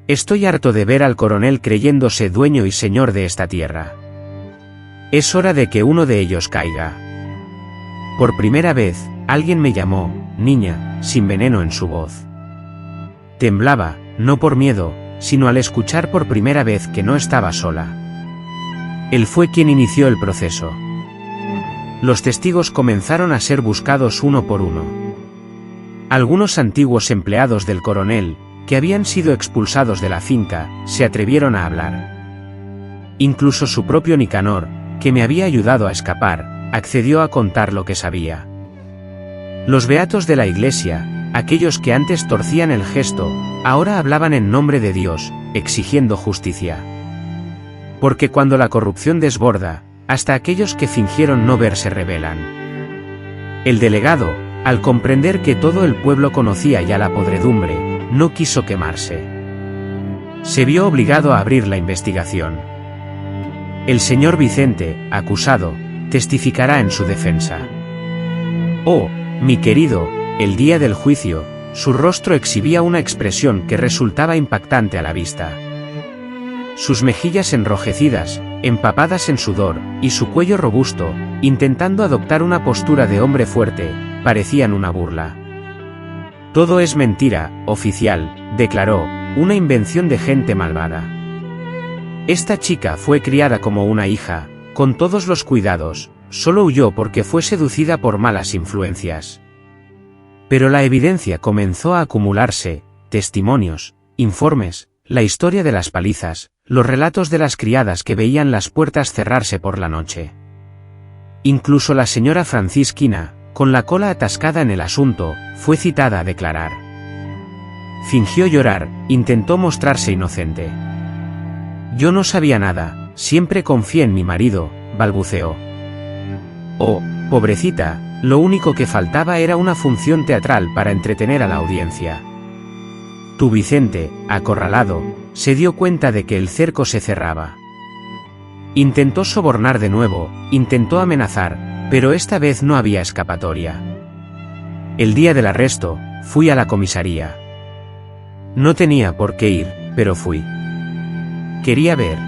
«Estoy harto de ver al coronel creyéndose dueño y señor de esta tierra. Es hora de que uno de ellos caiga». Por primera vez, alguien me llamó, niña, sin veneno en su voz. Temblaba, no por miedo, sino al escuchar por primera vez que no estaba sola. Él fue quien inició el proceso. Los testigos comenzaron a ser buscados uno por uno. Algunos antiguos empleados del coronel, que habían sido expulsados de la finca, se atrevieron a hablar. Incluso su propio Nicanor, que me había ayudado a escapar, accedió a contar lo que sabía. Los beatos de la iglesia, aquellos que antes torcían el gesto, ahora hablaban en nombre de Dios, exigiendo justicia. Porque cuando la corrupción desborda, hasta aquellos que fingieron no ver se rebelan. El delegado, al comprender que todo el pueblo conocía ya la podredumbre, no quiso quemarse. Se vio obligado a abrir la investigación. El señor Vicente, acusado, testificará en su defensa. Oh, mi querido, el día del juicio, su rostro exhibía una expresión que resultaba impactante a la vista. Sus mejillas enrojecidas, empapadas en sudor, y su cuello robusto, intentando adoptar una postura de hombre fuerte, parecían una burla. «Todo es mentira, oficial», declaró, «una invención de gente malvada. Esta chica fue criada como una hija, con todos los cuidados, solo huyó porque fue seducida por malas influencias». Pero la evidencia comenzó a acumularse, testimonios, informes, la historia de las palizas, los relatos de las criadas que veían las puertas cerrarse por la noche. Incluso la señora Francisquina, con la cola atascada en el asunto, fue citada a declarar. Fingió llorar, intentó mostrarse inocente. «Yo no sabía nada, siempre confié en mi marido», balbuceó. «Oh, pobrecita, lo único que faltaba era una función teatral para entretener a la audiencia». Tu Vicente, acorralado, se dio cuenta de que el cerco se cerraba. Intentó sobornar de nuevo, intentó amenazar, pero esta vez no había escapatoria. El día del arresto, fui a la comisaría. No tenía por qué ir, pero fui. Quería ver.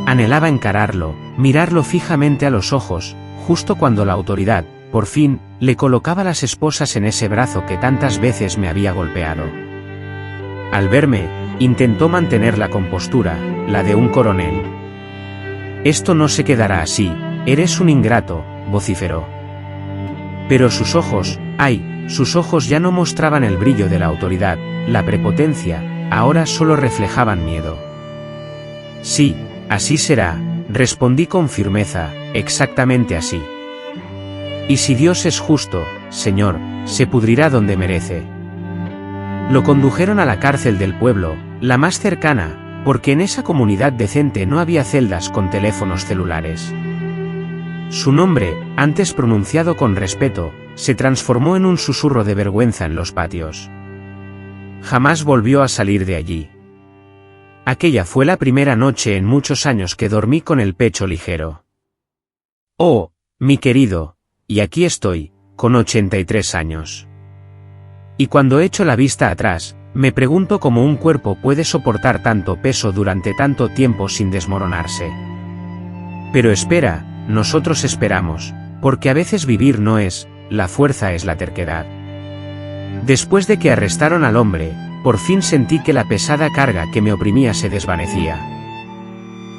Anhelaba encararlo, mirarlo fijamente a los ojos, justo cuando la autoridad, por fin, le colocaba las esposas en ese brazo que tantas veces me había golpeado. Al verme, intentó mantener la compostura, la de un coronel. «Esto no se quedará así, eres un ingrato», vociferó. Pero sus ojos, ¡ay!, sus ojos ya no mostraban el brillo de la autoridad, la prepotencia, ahora solo reflejaban miedo. «Sí, así será», respondí con firmeza, «exactamente así. Y si Dios es justo, señor, se pudrirá donde merece». Lo condujeron a la cárcel del pueblo, la más cercana, porque en esa comunidad decente no había celdas con teléfonos celulares. Su nombre, antes pronunciado con respeto, se transformó en un susurro de vergüenza en los patios. Jamás volvió a salir de allí. Aquella fue la primera noche en muchos años que dormí con el pecho ligero. Oh, mi querido, y aquí estoy, con 83 años. Y cuando echo la vista atrás, me pregunto cómo un cuerpo puede soportar tanto peso durante tanto tiempo sin desmoronarse. Pero espera, nosotros esperamos, porque a veces vivir no es, la fuerza es la terquedad. Después de que arrestaron al hombre, por fin sentí que la pesada carga que me oprimía se desvanecía.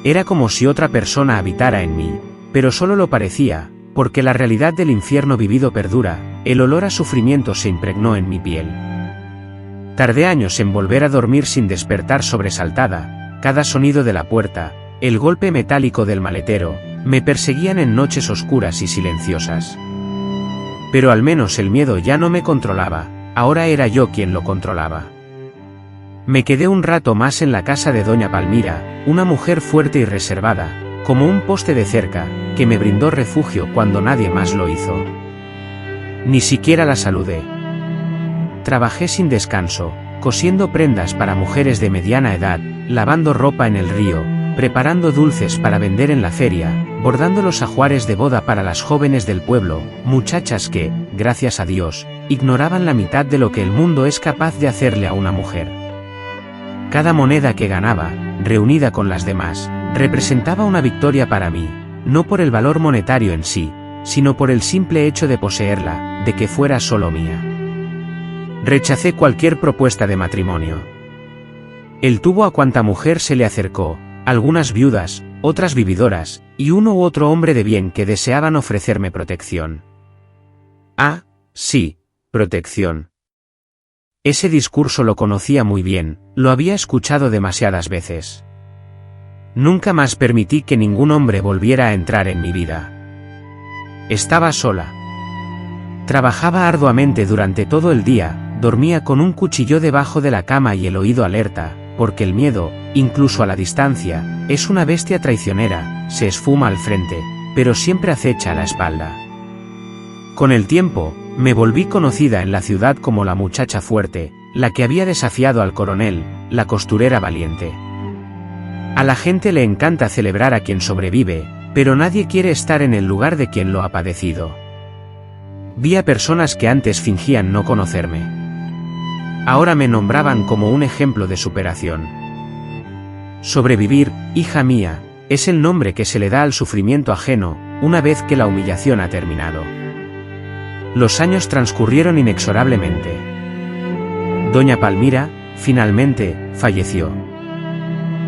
Era como si otra persona habitara en mí, pero solo lo parecía, porque la realidad del infierno vivido perdura, el olor a sufrimiento se impregnó en mi piel. Tardé años en volver a dormir sin despertar sobresaltada, cada sonido de la puerta, el golpe metálico del maletero, me perseguían en noches oscuras y silenciosas. Pero al menos el miedo ya no me controlaba, ahora era yo quien lo controlaba. Me quedé un rato más en la casa de doña Palmira, una mujer fuerte y reservada, como un poste de cerca, que me brindó refugio cuando nadie más lo hizo. Ni siquiera la saludé. Trabajé sin descanso, cosiendo prendas para mujeres de mediana edad, lavando ropa en el río, preparando dulces para vender en la feria, bordando los ajuares de boda para las jóvenes del pueblo, muchachas que, gracias a Dios, ignoraban la mitad de lo que el mundo es capaz de hacerle a una mujer. Cada moneda que ganaba, reunida con las demás, representaba una victoria para mí, no por el valor monetario en sí, sino por el simple hecho de poseerla, de que fuera solo mía. Rechacé cualquier propuesta de matrimonio. Él tuvo a cuanta mujer se le acercó, algunas viudas, otras vividoras, y uno u otro hombre de bien que deseaban ofrecerme protección. Ah, sí, protección. Ese discurso lo conocía muy bien, lo había escuchado demasiadas veces. Nunca más permití que ningún hombre volviera a entrar en mi vida. Estaba sola. Trabajaba arduamente durante todo el día, dormía con un cuchillo debajo de la cama y el oído alerta, porque el miedo, incluso a la distancia, es una bestia traicionera, se esfuma al frente, pero siempre acecha a la espalda. Con el tiempo, me volví conocida en la ciudad como la muchacha fuerte, la que había desafiado al coronel, la costurera valiente. A la gente le encanta celebrar a quien sobrevive, pero nadie quiere estar en el lugar de quien lo ha padecido. Vi a personas que antes fingían no conocerme. Ahora me nombraban como un ejemplo de superación. Sobrevivir, hija mía, es el nombre que se le da al sufrimiento ajeno, una vez que la humillación ha terminado. Los años transcurrieron inexorablemente. Doña Palmira, finalmente, falleció.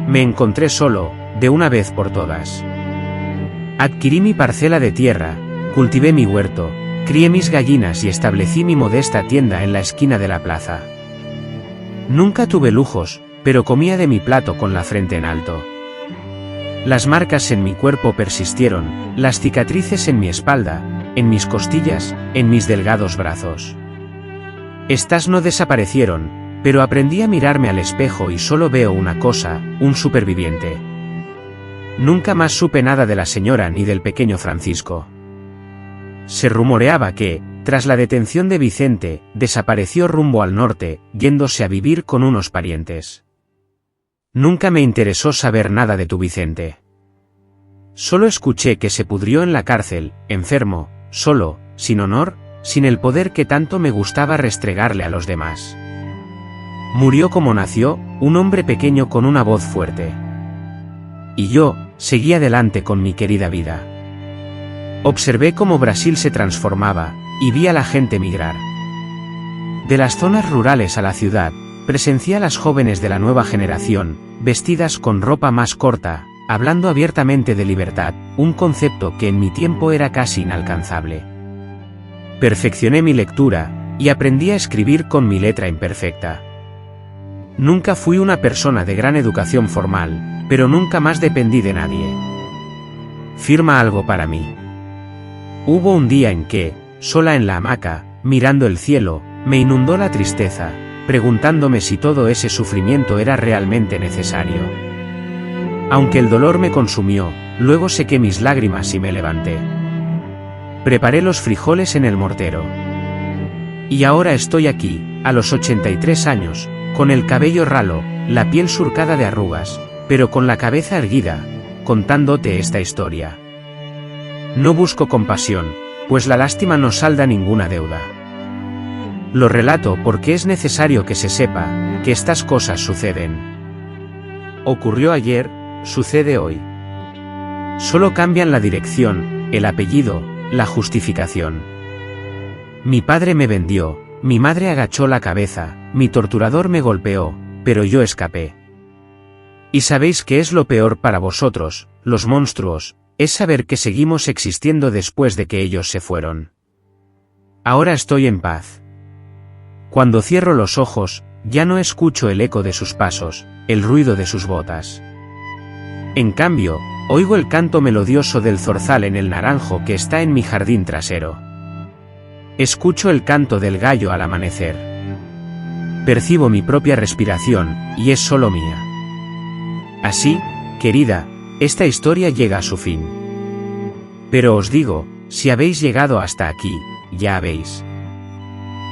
Me encontré solo, de una vez por todas. Adquirí mi parcela de tierra, cultivé mi huerto, crié mis gallinas y establecí mi modesta tienda en la esquina de la plaza. Nunca tuve lujos, pero comía de mi plato con la frente en alto. Las marcas en mi cuerpo persistieron, las cicatrices en mi espalda, en mis costillas, en mis delgados brazos. Estas no desaparecieron, pero aprendí a mirarme al espejo y solo veo una cosa, un superviviente. Nunca más supe nada de la señora ni del pequeño Francisco. Se rumoreaba que, tras la detención de Vicente, desapareció rumbo al norte, yéndose a vivir con unos parientes. Nunca me interesó saber nada de tu Vicente. Solo escuché que se pudrió en la cárcel, enfermo, solo, sin honor, sin el poder que tanto me gustaba restregarle a los demás. Murió como nació, un hombre pequeño con una voz fuerte. Y yo, seguí adelante con mi querida vida. Observé cómo Brasil se transformaba, y vi a la gente migrar. De las zonas rurales a la ciudad, presencié a las jóvenes de la nueva generación, vestidas con ropa más corta, hablando abiertamente de libertad, un concepto que en mi tiempo era casi inalcanzable. Perfeccioné mi lectura, y aprendí a escribir con mi letra imperfecta. Nunca fui una persona de gran educación formal, pero nunca más dependí de nadie. Firma algo para mí. Hubo un día en que, sola en la hamaca, mirando el cielo, me inundó la tristeza, preguntándome si todo ese sufrimiento era realmente necesario. Aunque el dolor me consumió, luego sequé mis lágrimas y me levanté. Preparé los frijoles en el mortero. Y ahora estoy aquí, a los 83 años, con el cabello ralo, la piel surcada de arrugas, pero con la cabeza erguida, contándote esta historia. No busco compasión, pues la lástima no salda ninguna deuda. Lo relato porque es necesario que se sepa, que estas cosas suceden. Ocurrió ayer, sucede hoy. Solo cambian la dirección, el apellido, la justificación. Mi padre me vendió, mi madre agachó la cabeza, mi torturador me golpeó, pero yo escapé. ¿Y sabéis qué es lo peor para vosotros, los monstruos? Es saber que seguimos existiendo después de que ellos se fueron. Ahora estoy en paz. Cuando cierro los ojos, ya no escucho el eco de sus pasos, el ruido de sus botas. En cambio, oigo el canto melodioso del zorzal en el naranjo que está en mi jardín trasero. Escucho el canto del gallo al amanecer. Percibo mi propia respiración, y es solo mía. Así, querida, esta historia llega a su fin. Pero os digo, si habéis llegado hasta aquí, ya habéis.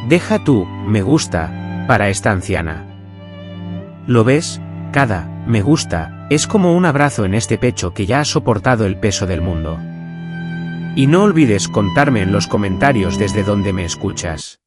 Deja tu me gusta para esta anciana. ¿Lo ves? Cada me gusta es como un abrazo en este pecho que ya ha soportado el peso del mundo. Y no olvides contarme en los comentarios desde donde me escuchas.